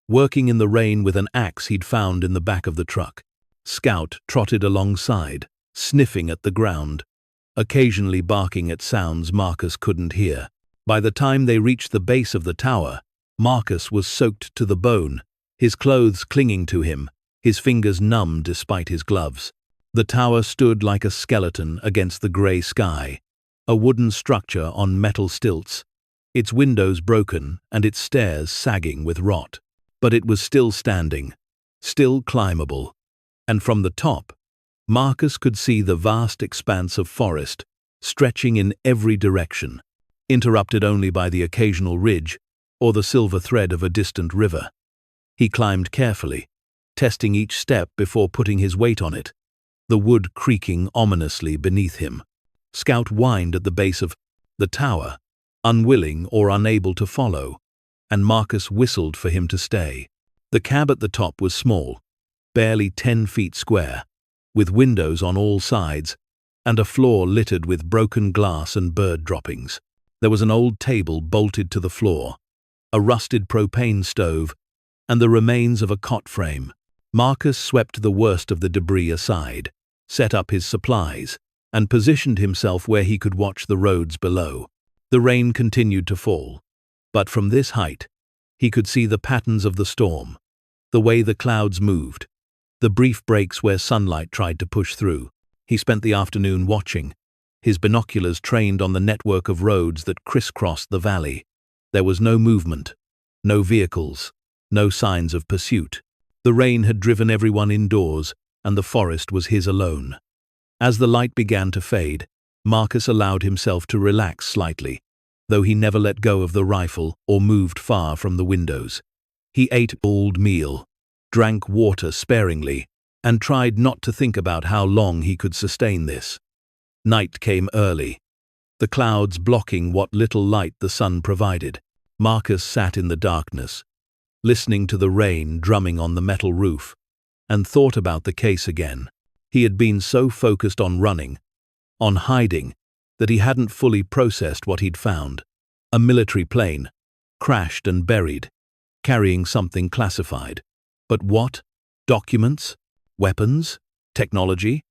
S1: working in the rain with an axe he'd found in the back of the truck. Scout trotted alongside, sniffing at the ground, occasionally barking at sounds Marcus couldn't hear. By the time they reached the base of the tower, Marcus was soaked to the bone, his clothes clinging to him, his fingers numb despite his gloves. The tower stood like a skeleton against the grey sky, a wooden structure on metal stilts, its windows broken and its stairs sagging with rot. But it was still standing, still climbable, and from the top, Marcus could see the vast expanse of forest, stretching in every direction, interrupted only by the occasional ridge or the silver thread of a distant river. He climbed carefully, testing each step before putting his weight on it, the wood creaking ominously beneath him. Scout whined at the base of the tower, unwilling or unable to follow, and Marcus whistled for him to stay. The cab at the top was small, barely 10 feet square, with windows on all sides, and a floor littered with broken glass and bird droppings. There was an old table bolted to the floor, a rusted propane stove, and the remains of a cot frame. Marcus swept the worst of the debris aside, set up his supplies, and positioned himself where he could watch the roads below. The rain continued to fall, but from this height, he could see the patterns of the storm, the way the clouds moved, the brief breaks where sunlight tried to push through. He spent the afternoon watching, his binoculars trained on the network of roads that crisscrossed the valley. There was no movement, no vehicles, no signs of pursuit. The rain had driven everyone indoors, and the forest was his alone. As the light began to fade, Marcus allowed himself to relax slightly, though he never let go of the rifle or moved far from the windows. He ate a bold meal, drank water sparingly, and tried not to think about how long he could sustain this. Night came early, the clouds blocking what little light the sun provided. Marcus sat in the darkness, listening to the rain drumming on the metal roof, and thought about the case again. He had been so focused on running, on hiding, that he hadn't fully processed what he'd found. A military plane, crashed and buried, carrying something classified. But what? Documents? Weapons? Technology?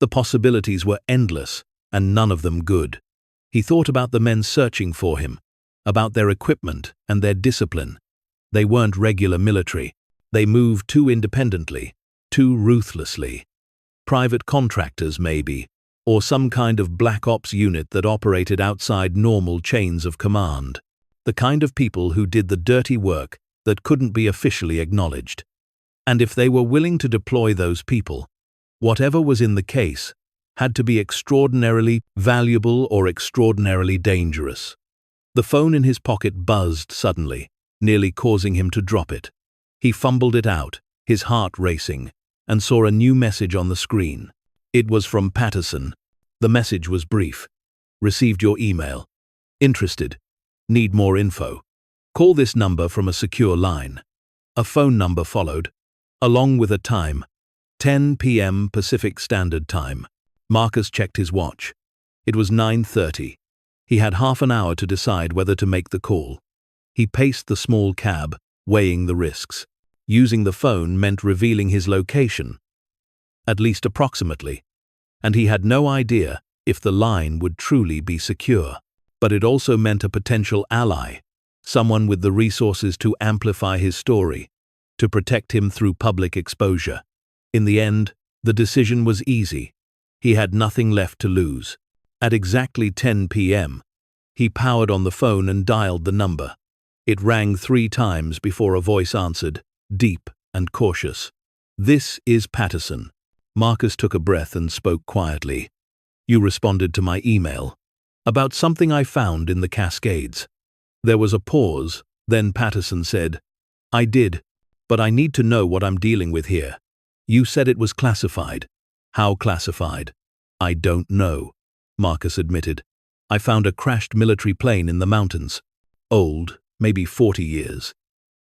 S1: The possibilities were endless, and none of them good. He thought about the men searching for him, about their equipment and their discipline. They weren't regular military. They moved too independently, too ruthlessly. Private contractors, maybe, or some kind of black ops unit that operated outside normal chains of command. The kind of people who did the dirty work that couldn't be officially acknowledged. And if they were willing to deploy those people, whatever was in the case had to be extraordinarily valuable or extraordinarily dangerous. The phone in his pocket buzzed suddenly, nearly causing him to drop it. He fumbled it out, his heart racing, and saw a new message on the screen. It was from Patterson. The message was brief. Received your email. Interested. Need more info. Call this number from a secure line. A phone number followed, along with a time. 10 p.m. Pacific Standard Time. Marcus checked his watch. It was 9:30. He had half an hour to decide whether to make the call. He paced the small cab, weighing the risks. Using the phone meant revealing his location, at least approximately, and he had no idea if the line would truly be secure. But it also meant a potential ally, someone with the resources to amplify his story, to protect him through public exposure. In the end, the decision was easy. He had nothing left to lose. At exactly 10 p.m., he powered on the phone and dialed the number. It rang 3 times before a voice answered, deep and cautious. "This is Patterson." Marcus took a breath and spoke quietly. "You responded to my email about something I found in the Cascades." There was a pause, then Patterson said, "I did, but I need to know what I'm dealing with here. You said it was classified. How classified?" "I don't know," Marcus admitted. "I found a crashed military plane in the mountains. Old, maybe 40 years.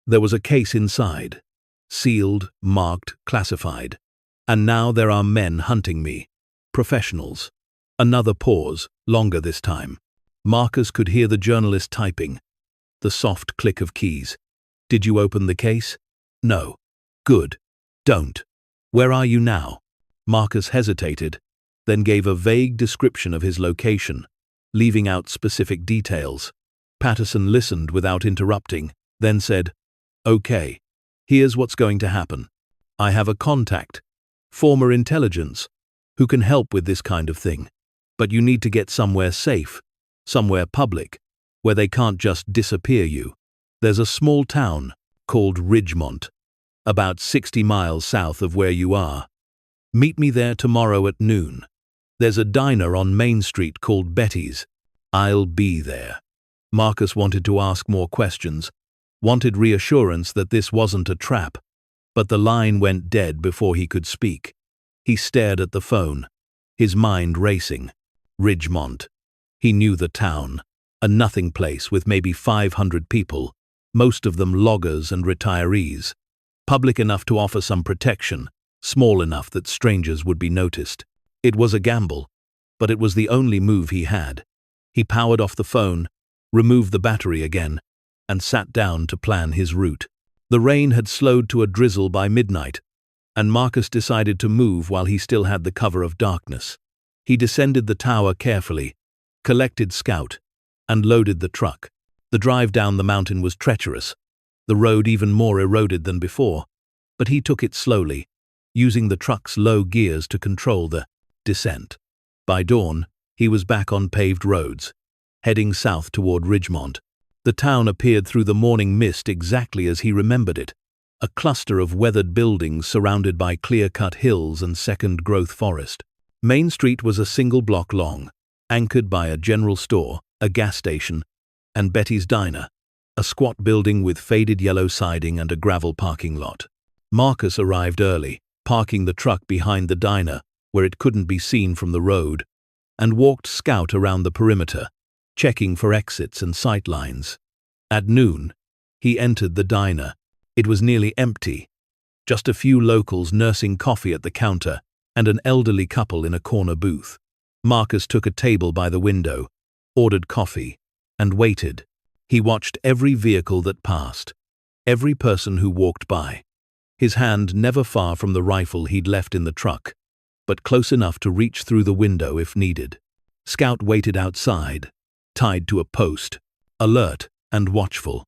S1: There was a case inside. Sealed, marked, classified. And now there are men hunting me. Professionals." Another pause, longer this time. Marcus could hear the journalist typing. The soft click of keys. "Did you open the case?" "No." "Good. Don't. Where are you now?" Marcus hesitated, then gave a vague description of his location, leaving out specific details. Patterson listened without interrupting, then said, "Okay, here's what's going to happen. I have a contact, former intelligence, who can help with this kind of thing. But you need to get somewhere safe, somewhere public, where they can't just disappear you. There's a small town called Ridgemont, about 60 miles south of where you are. Meet me there tomorrow at noon. There's a diner on Main Street called Betty's. I'll be there." Marcus wanted to ask more questions, wanted reassurance that this wasn't a trap, but the line went dead before he could speak. He stared at the phone, his mind racing. Ridgemont. He knew the town, a nothing place with maybe 500 people, most of them loggers and retirees. Public enough to offer some protection, small enough that strangers would be noticed. It was a gamble, but it was the only move he had. He powered off the phone, removed the battery again, and sat down to plan his route. The rain had slowed to a drizzle by midnight, and Marcus decided to move while he still had the cover of darkness. He descended the tower carefully, collected Scout, and loaded the truck. The drive down the mountain was treacherous, the road even more eroded than before, but he took it slowly, using the truck's low gears to control the descent. By dawn, he was back on paved roads, heading south toward Ridgemont. The town appeared through the morning mist exactly as he remembered it, a cluster of weathered buildings surrounded by clear-cut hills and second-growth forest. Main Street was a single block long, anchored by a general store, a gas station, and Betty's Diner, a squat building with faded yellow siding and a gravel parking lot. Marcus arrived early, parking the truck behind the diner where it couldn't be seen from the road, and walked Scout around the perimeter, checking for exits and sight lines. At noon, he entered the diner. It was nearly empty, just a few locals nursing coffee at the counter and an elderly couple in a corner booth. Marcus took a table by the window, ordered coffee, and waited. He watched every vehicle that passed, every person who walked by, his hand never far from the rifle he'd left in the truck, but close enough to reach through the window if needed. Scout waited outside, tied to a post, alert and watchful.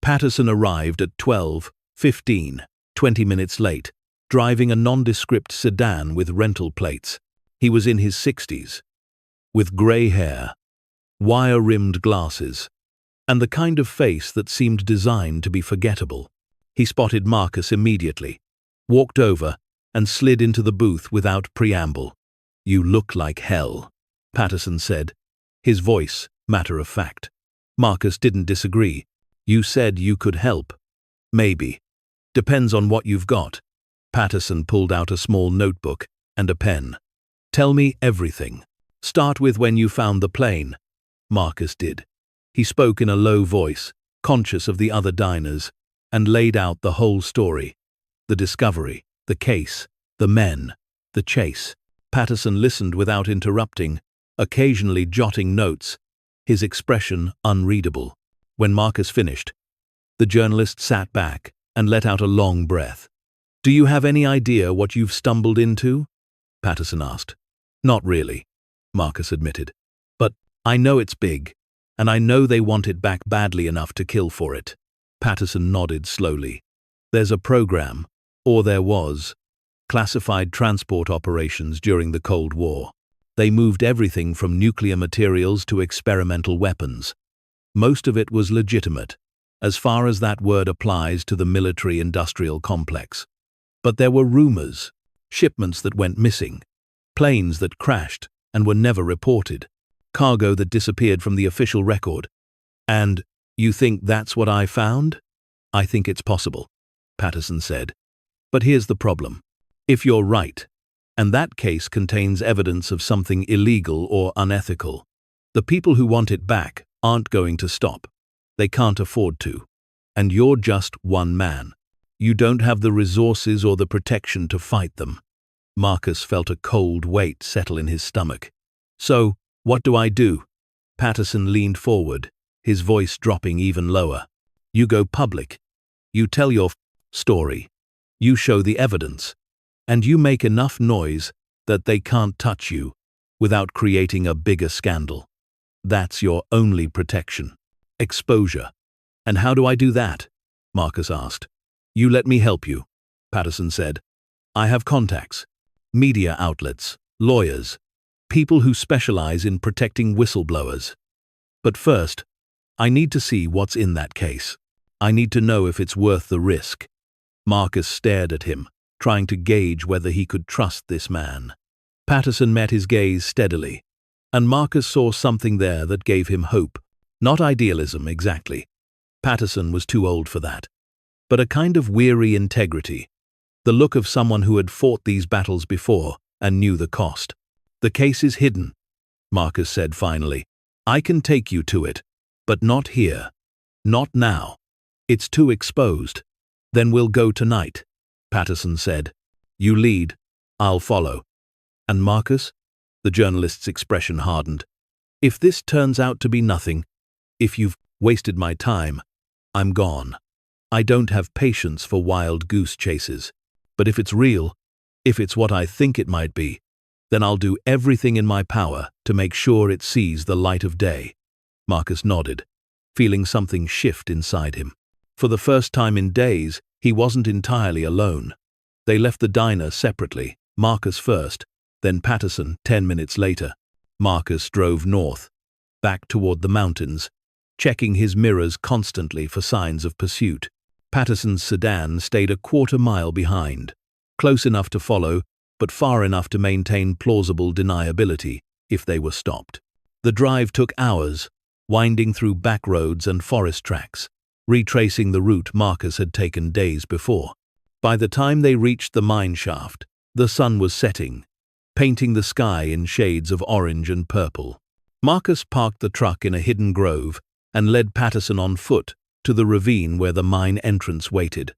S1: Patterson arrived at 12:15, 20 minutes late, driving a nondescript sedan with rental plates. He was in his 60s, with grey hair, wire-rimmed glasses, and the kind of face that seemed designed to be forgettable. He spotted Marcus immediately, walked over, and slid into the booth without preamble. "You look like hell," Patterson said, his voice matter of fact. Marcus didn't disagree. "You said you could help." "Maybe. Depends on what you've got." Patterson pulled out a small notebook and a pen. "Tell me everything. Start with when you found the plane." Marcus did. He spoke in a low voice, conscious of the other diners, and laid out the whole story. The discovery, the case, the men, the chase. Patterson listened without interrupting, occasionally jotting notes, his expression unreadable. When Marcus finished, the journalist sat back and let out a long breath. "Do you have any idea what you've stumbled into?" Patterson asked. "Not really," Marcus admitted. "But I know it's big, and I know they want it back badly enough to kill for it." Patterson nodded slowly. "There's a program, or there was, classified transport operations during the Cold War. They moved everything from nuclear materials to experimental weapons. Most of it was legitimate, as far as that word applies to the military-industrial complex. But there were rumors, shipments that went missing, planes that crashed and were never reported, cargo that disappeared from the official record. And you think that's what I found?" "I think it's possible," Patterson said. "But here's the problem. If you're right, and that case contains evidence of something illegal or unethical, the people who want it back aren't going to stop. They can't afford to. And you're just one man. You don't have the resources or the protection to fight them." Marcus felt a cold weight settle in his stomach. "So, what do I do?" Patterson leaned forward, his voice dropping even lower. "You go public. You tell your story. You show the evidence. And you make enough noise that they can't touch you without creating a bigger scandal. That's your only protection. Exposure." "And how do I do that?" Marcus asked. "You let me help you," Patterson said. "I have contacts, media outlets, lawyers, people who specialize in protecting whistleblowers. But first, I need to see what's in that case. I need to know if it's worth the risk." Marcus stared at him, trying to gauge whether he could trust this man. Patterson met his gaze steadily, and Marcus saw something there that gave him hope. Not idealism exactly. Patterson was too old for that. But a kind of weary integrity, the look of someone who had fought these battles before and knew the cost. "The case is hidden," Marcus said finally. "I can take you to it, but not here. Not now. It's too exposed." "Then we'll go tonight," Patterson said. "You lead, I'll follow." "And Marcus?" The journalist's expression hardened. "If this turns out to be nothing, if you've wasted my time, I'm gone. I don't have patience for wild goose chases. But if it's real, if it's what I think it might be, then I'll do everything in my power to make sure it sees the light of day." Marcus nodded, feeling something shift inside him. For the first time in days, he wasn't entirely alone. They left the diner separately, Marcus first, then Patterson 10 minutes later. Marcus drove north, back toward the mountains, checking his mirrors constantly for signs of pursuit. Patterson's sedan stayed a quarter-mile behind, close enough to follow, but far enough to maintain plausible deniability if they were stopped. The drive took hours, winding through back roads and forest tracks, retracing the route Marcus had taken days before. By the time they reached the mine shaft, the sun was setting, painting the sky in shades of orange and purple. Marcus parked the truck in a hidden grove and led Patterson on foot to the ravine where the mine entrance waited.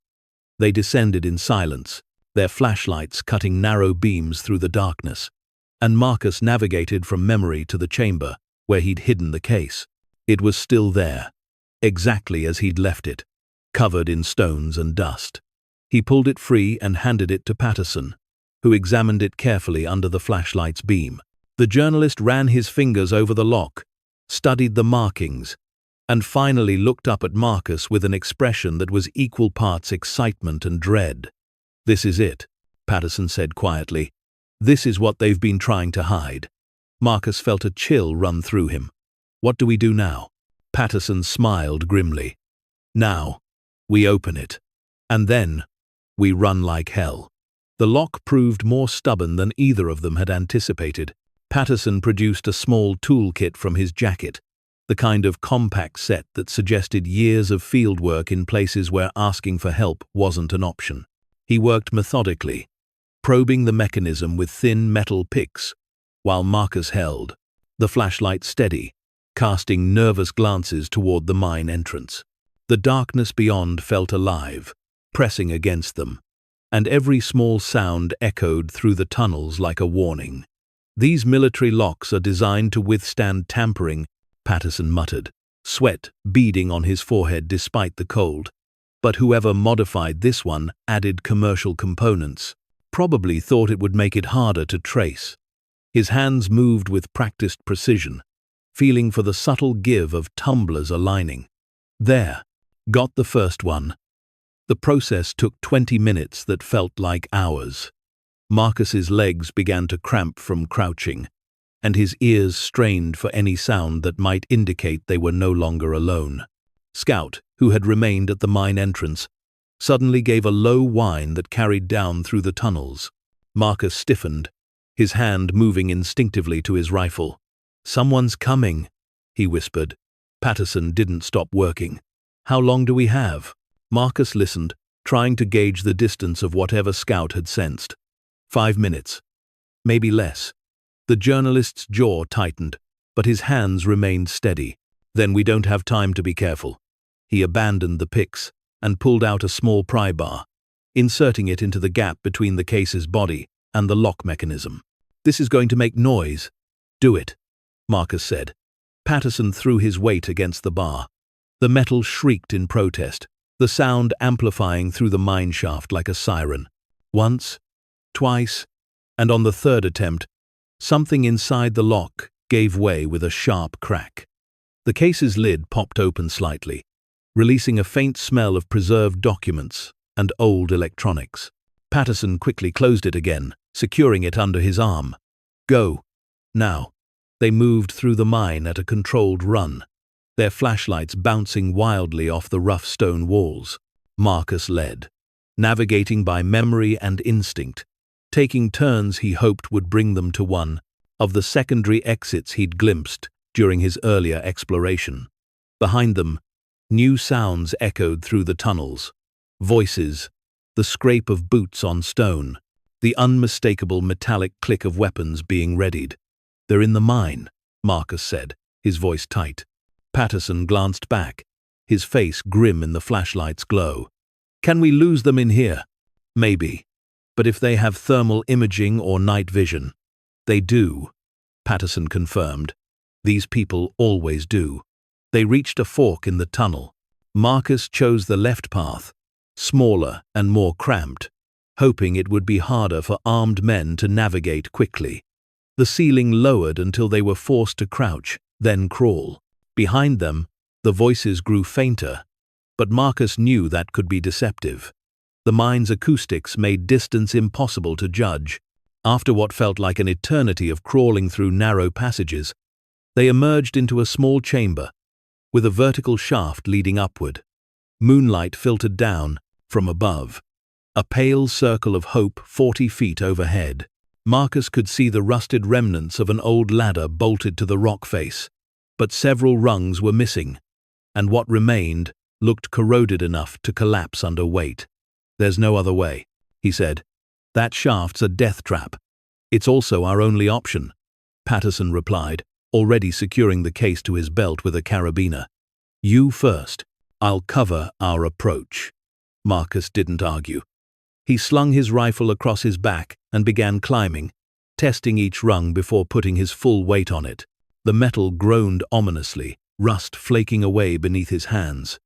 S1: They descended in silence, their flashlights cutting narrow beams through the darkness, and Marcus navigated from memory to the chamber where he'd hidden the case. It was still there, exactly as he'd left it, covered in stones and dust. He pulled it free and handed it to Patterson, who examined it carefully under the flashlight's beam. The journalist ran his fingers over the lock, studied the markings, and finally looked up at Marcus with an expression that was equal parts excitement and dread. "This is it," Patterson said quietly. "This is what they've been trying to hide." Marcus felt a chill run through him. "What do we do now?" Patterson smiled grimly. Now, we open it. And then, we run like hell. The lock proved more stubborn than either of them had anticipated. Patterson produced a small toolkit from his jacket, the kind of compact set that suggested years of fieldwork in places where asking for help wasn't an option. He worked methodically, probing the mechanism with thin metal picks, while Marcus held the flashlight steady, casting nervous glances toward the mine entrance. The darkness beyond felt alive, pressing against them, and every small sound echoed through the tunnels like a warning. "These military locks are designed to withstand tampering," Patterson muttered, sweat beading on his forehead despite the cold. But whoever modified this one added commercial components, probably thought it would make it harder to trace. His hands moved with practiced precision, feeling for the subtle give of tumblers aligning. There, got the first one. The process took 20 minutes that felt like hours. Marcus's legs began to cramp from crouching, and his ears strained for any sound that might indicate they were no longer alone. Scout, who had remained at the mine entrance, suddenly gave a low whine that carried down through the tunnels. Marcus stiffened, his hand moving instinctively to his rifle. "Someone's coming," he whispered. Patterson didn't stop working. "How long do we have?" Marcus listened, trying to gauge the distance of whatever Scout had sensed. 5 minutes. Maybe less. The journalist's jaw tightened, but his hands remained steady. "Then we don't have time to be careful." He abandoned the picks and pulled out a small pry bar, inserting it into the gap between the case's body and the lock mechanism. "This is going to make noise." "Do it," Marcus said. Patterson threw his weight against the bar. The metal shrieked in protest, the sound amplifying through the mine shaft like a siren. Once, twice, and on the third attempt, something inside the lock gave way with a sharp crack. The case's lid popped open slightly, releasing a faint smell of preserved documents and old electronics. Patterson quickly closed it again, securing it under his arm. "Go. Now." They moved through the mine at a controlled run, their flashlights bouncing wildly off the rough stone walls. Marcus led, navigating by memory and instinct, taking turns he hoped would bring them to one of the secondary exits he'd glimpsed during his earlier exploration. Behind them, new sounds echoed through the tunnels. Voices, the scrape of boots on stone, the unmistakable metallic click of weapons being readied. "They're in the mine," Marcus said, his voice tight. Patterson glanced back, his face grim in the flashlight's glow. "Can we lose them in here?" "Maybe. But if they have thermal imaging or night vision." "They do," Patterson confirmed. "These people always do." They reached a fork in the tunnel. Marcus chose the left path, smaller and more cramped, hoping it would be harder for armed men to navigate quickly. The ceiling lowered until they were forced to crouch, then crawl. Behind them, the voices grew fainter, but Marcus knew that could be deceptive. The mine's acoustics made distance impossible to judge. After what felt like an eternity of crawling through narrow passages, they emerged into a small chamber, with a vertical shaft leading upward. Moonlight filtered down from above, a pale circle of hope 40 feet overhead. Marcus could see the rusted remnants of an old ladder bolted to the rock face, but several rungs were missing, and what remained looked corroded enough to collapse under weight. "There's no other way," he said. "That shaft's a death trap." "It's also our only option," Patterson replied, already securing the case to his belt with a carabiner. "You first. I'll cover our approach." Marcus didn't argue. He slung his rifle across his back and began climbing, testing each rung before putting his full weight on it. The metal groaned ominously, rust flaking away beneath his hands.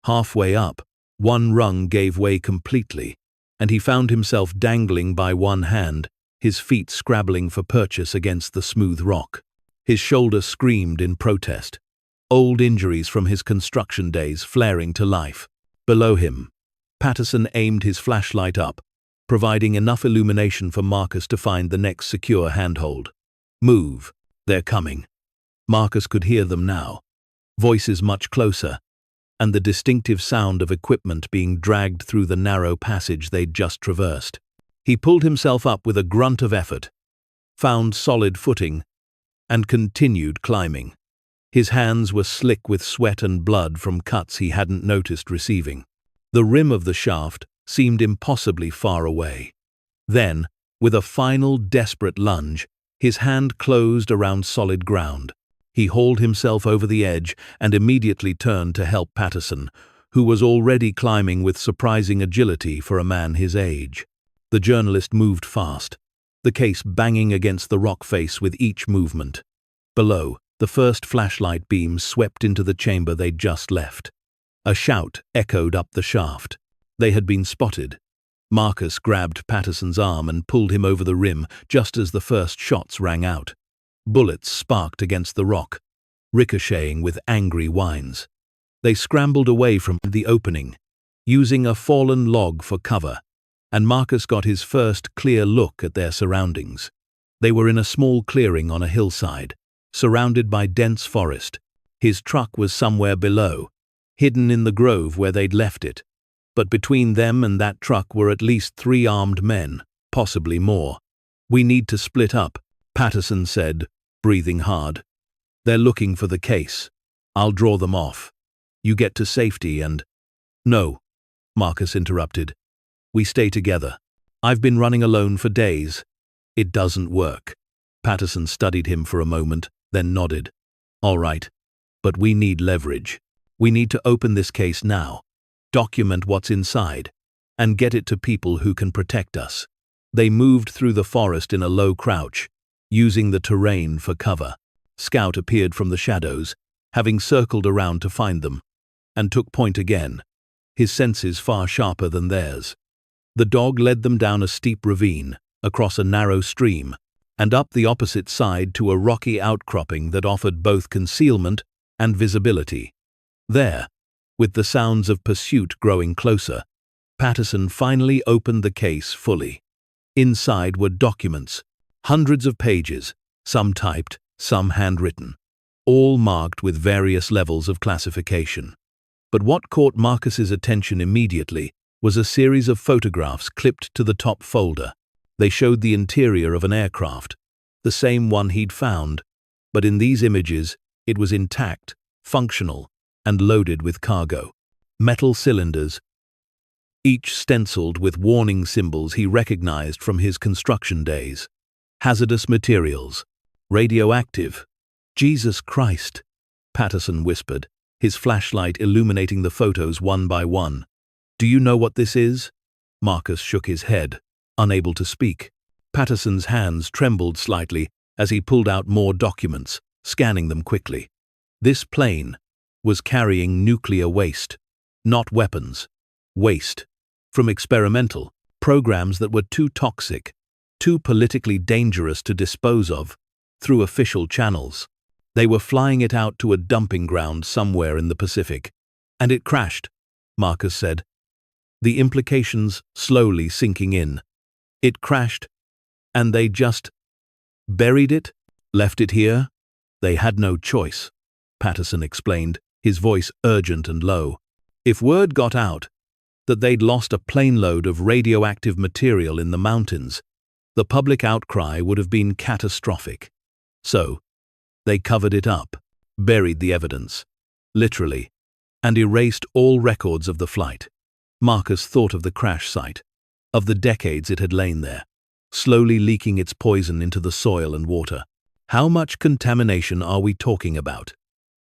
S1: Halfway up, one rung gave way completely, and he found himself dangling by one hand, his feet scrabbling for purchase against the smooth rock. His shoulder screamed in protest, old injuries from his construction days flaring to life. Below him, Patterson aimed his flashlight up, providing enough illumination for Marcus to find the next secure handhold. "Move. They're coming." Marcus could hear them now, voices much closer, and the distinctive sound of equipment being dragged through the narrow passage they'd just traversed. He pulled himself up with a grunt of effort, found solid footing, and continued climbing. His hands were slick with sweat and blood from cuts he hadn't noticed receiving. The rim of the shaft seemed impossibly far away. Then, with a final desperate lunge, his hand closed around solid ground. He hauled himself over the edge and immediately turned to help Patterson, who was already climbing with surprising agility for a man his age. The journalist moved fast, the case banging against the rock face with each movement. Below, the first flashlight beams swept into the chamber they'd just left. A shout echoed up the shaft. They had been spotted. Marcus grabbed Patterson's arm and pulled him over the rim just as the first shots rang out. Bullets sparked against the rock, ricocheting with angry whines. They scrambled away from the opening, using a fallen log for cover, and Marcus got his first clear look at their surroundings. They were in a small clearing on a hillside, surrounded by dense forest. His truck was somewhere below, hidden in the grove where they'd left it. But between them and that truck were at least 3 armed men, possibly more. "We need to split up," Patterson said, breathing hard. "They're looking for the case. I'll draw them off. You get to safety and—" "No," Marcus interrupted. "We stay together. I've been running alone for days. It doesn't work." Patterson studied him for a moment, then nodded. "All right, but we need leverage. We need to open this case now, document what's inside, and get it to people who can protect us." They moved through the forest in a low crouch, using the terrain for cover. Scout appeared from the shadows, having circled around to find them, and took point again, his senses far sharper than theirs. The dog led them down a steep ravine, across a narrow stream, and up the opposite side to a rocky outcropping that offered both concealment and visibility. There, with the sounds of pursuit growing closer, Patterson finally opened the case fully. Inside were documents, hundreds of pages, some typed, some handwritten, all marked with various levels of classification. But what caught Marcus's attention immediately was a series of photographs clipped to the top folder. They showed the interior of an aircraft, the same one he'd found, but in these images, it was intact, functional, and loaded with cargo. Metal cylinders, each stenciled with warning symbols he recognized from his construction days. Hazardous materials. Radioactive. "Jesus Christ," Patterson whispered, his flashlight illuminating the photos one by one. "Do you know what this is?" Marcus shook his head, unable to speak. Patterson's hands trembled slightly as he pulled out more documents, scanning them quickly. This plane was carrying nuclear waste, not weapons. Waste. From experimental programs that were too toxic, too politically dangerous to dispose of through official channels. They were flying it out to a dumping ground somewhere in the Pacific. "And it crashed," Marcus said, the implications slowly sinking in. "It crashed, and they just buried it? Left it here?" "They had no choice," Patterson explained, his voice urgent and low. "If word got out that they'd lost a plane load of radioactive material in the mountains, the public outcry would have been catastrophic. So, they covered it up, buried the evidence, literally, and erased all records of the flight." Marcus thought of the crash site, of the decades it had lain there, slowly leaking its poison into the soil and water. "How much contamination are we talking about?"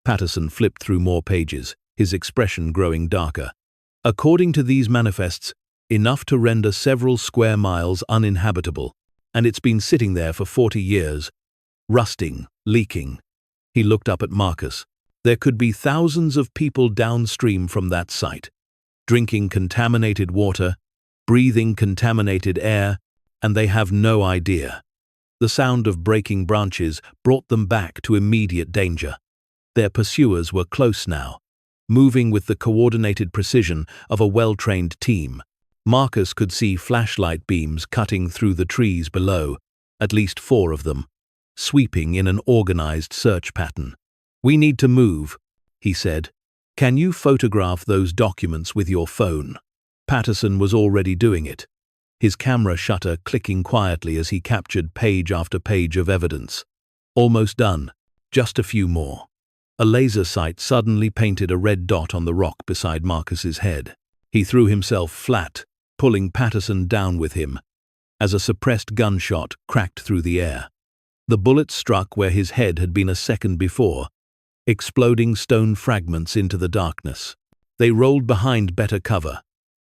S1: Patterson flipped through more pages, his expression growing darker. "According to these manifests, enough to render several square miles uninhabitable, and it's been sitting there for 40 years, rusting, leaking." He looked up at Marcus. "There could be thousands of people downstream from that site, drinking contaminated water, breathing contaminated air, and they have no idea." The sound of breaking branches brought them back to immediate danger. Their pursuers were close now, moving with the coordinated precision of a well-trained team. Marcus could see flashlight beams cutting through the trees below, at least 4 of them, sweeping in an organized search pattern. "We need to move," he said. "Can you photograph those documents with your phone?" Patterson was already doing it, his camera shutter clicking quietly as he captured page after page of evidence. Almost done, just a few more. A laser sight suddenly painted a red dot on the rock beside Marcus's head. He threw himself flat, pulling Patterson down with him, as a suppressed gunshot cracked through the air. The bullet struck where his head had been a second before, exploding stone fragments into the darkness. They rolled behind better cover,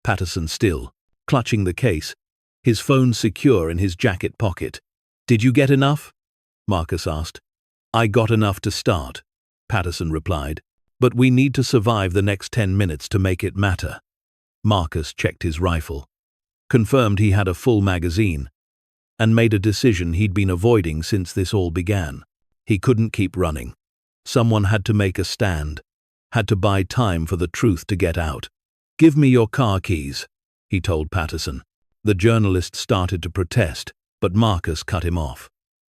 S1: Patterson still, clutching the case, his phone secure in his jacket pocket. "Did you get enough?" Marcus asked. "I got enough to start," Patterson replied. "But we need to survive the next 10 minutes to make it matter." Marcus checked his rifle, confirmed he had a full magazine, and made a decision he'd been avoiding since this all began. He couldn't keep running. Someone had to make a stand, had to buy time for the truth to get out. "Give me your car keys," he told Patterson. The journalist started to protest, but Marcus cut him off.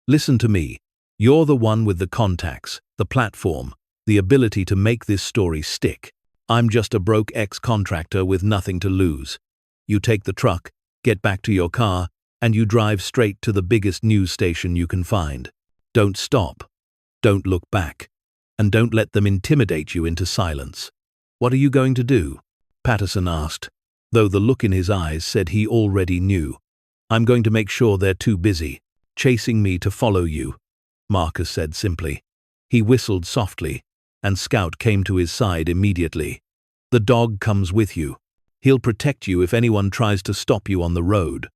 S1: "Listen to me. You're the one with the contacts, the platform, the ability to make this story stick. I'm just a broke ex-contractor with nothing to lose. You take the truck, get back to your car, and you drive straight to the biggest news station you can find. Don't stop. Don't look back. And don't let them intimidate you into silence." "What are you going to do?" Patterson asked, though the look in his eyes said he already knew. "I'm going to make sure they're too busy chasing me to follow you," Marcus said simply. He whistled softly, and Scout came to his side immediately. "The dog comes with you. He'll protect you if anyone tries to stop you on the road."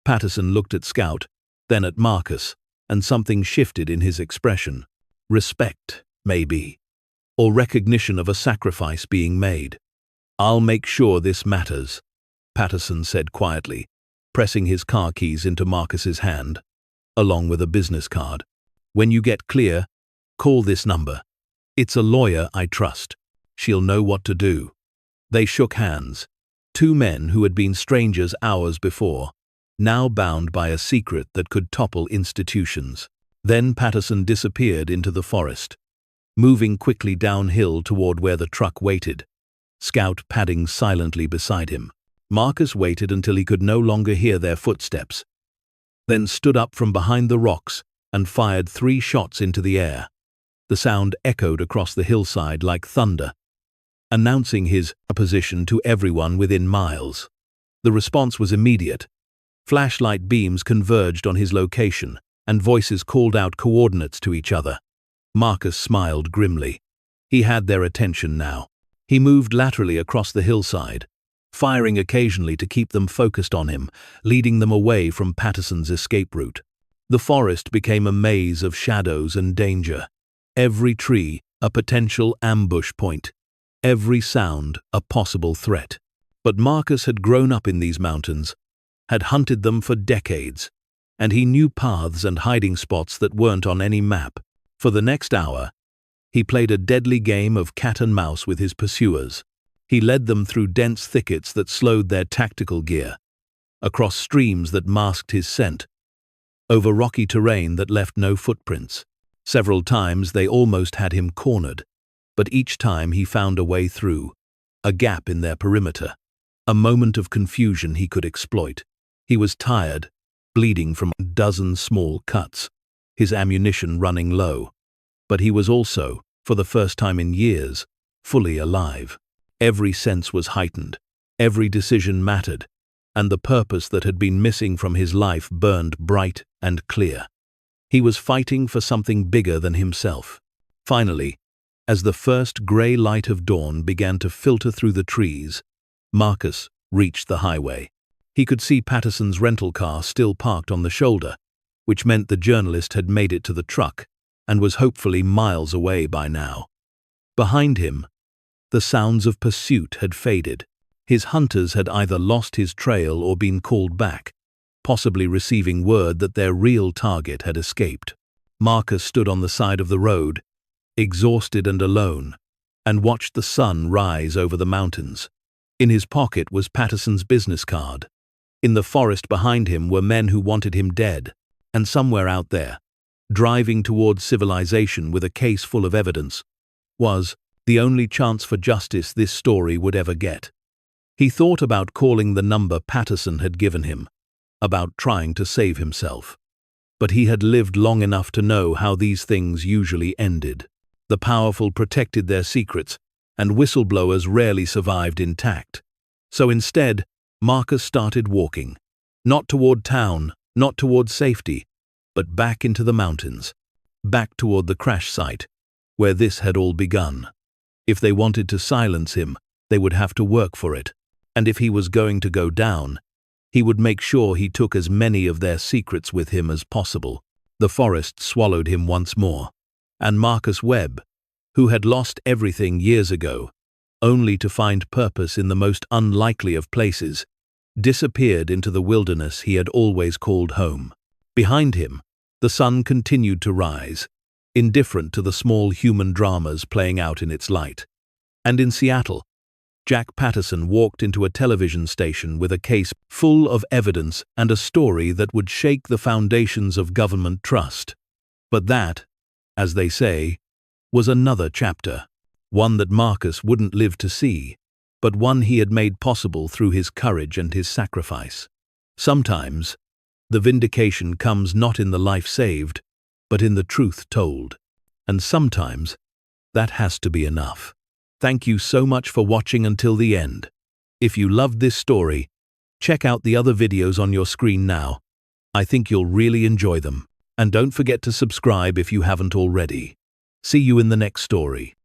S1: Patterson looked at Scout, then at Marcus, and something shifted in his expression. Respect, maybe, or recognition of a sacrifice being made. "I'll make sure this matters," Patterson said quietly, pressing his car keys into Marcus's hand, along with a business card. "When you get clear, call this number. It's a lawyer I trust. She'll know what to do." They shook hands. Two men who had been strangers hours before, now bound by a secret that could topple institutions. Then Patterson disappeared into the forest, moving quickly downhill toward where the truck waited, Scout padding silently beside him. Marcus waited until he could no longer hear their footsteps, then stood up from behind the rocks and fired 3 shots into the air. The sound echoed across the hillside like thunder, announcing his position to everyone within miles. The response was immediate. Flashlight beams converged on his location, and voices called out coordinates to each other. Marcus smiled grimly. He had their attention now. He moved laterally across the hillside, firing occasionally to keep them focused on him, leading them away from Patterson's escape route. The forest became a maze of shadows and danger. Every tree a potential ambush point. Every sound a possible threat. But Marcus had grown up in these mountains, had hunted them for decades, and he knew paths and hiding spots that weren't on any map. For the next hour, he played a deadly game of cat and mouse with his pursuers. He led them through dense thickets that slowed their tactical gear, across streams that masked his scent, over rocky terrain that left no footprints. Several times they almost had him cornered, but each time he found a way through, a gap in their perimeter, a moment of confusion he could exploit. He was tired, bleeding from a dozen small cuts, his ammunition running low. But he was also, for the first time in years, fully alive. Every sense was heightened, every decision mattered, and the purpose that had been missing from his life burned bright and clear. He was fighting for something bigger than himself. Finally, as the first grey light of dawn began to filter through the trees, Marcus reached the highway. He could see Patterson's rental car still parked on the shoulder, which meant the journalist had made it to the truck and was hopefully miles away by now. Behind him, the sounds of pursuit had faded. His hunters had either lost his trail or been called back, possibly receiving word that their real target had escaped. Marcus stood on the side of the road, exhausted and alone, and watched the sun rise over the mountains. In his pocket was Patterson's business card. In the forest behind him were men who wanted him dead, and somewhere out there, driving towards civilization with a case full of evidence, was the only chance for justice this story would ever get. He thought about calling the number Patterson had given him, about trying to save himself. But he had lived long enough to know how these things usually ended. The powerful protected their secrets, and whistleblowers rarely survived intact. So instead, Marcus started walking. Not toward town, not toward safety, but back into the mountains. Back toward the crash site, where this had all begun. If they wanted to silence him, they would have to work for it. And if he was going to go down, he would make sure he took as many of their secrets with him as possible. The forest swallowed him once more. And Marcus Webb, who had lost everything years ago, only to find purpose in the most unlikely of places, disappeared into the wilderness he had always called home. Behind him, the sun continued to rise, indifferent to the small human dramas playing out in its light. And in Seattle, Jack Patterson walked into a television station with a case full of evidence and a story that would shake the foundations of government trust. But that, as they say, was another chapter, one that Marcus wouldn't live to see, but one he had made possible through his courage and his sacrifice. Sometimes, the vindication comes not in the life saved, but in the truth told. And sometimes, that has to be enough. Thank you so much for watching until the end. If you loved this story, check out the other videos on your screen now. I think you'll really enjoy them. And don't forget to subscribe if you haven't already. See you in the next story.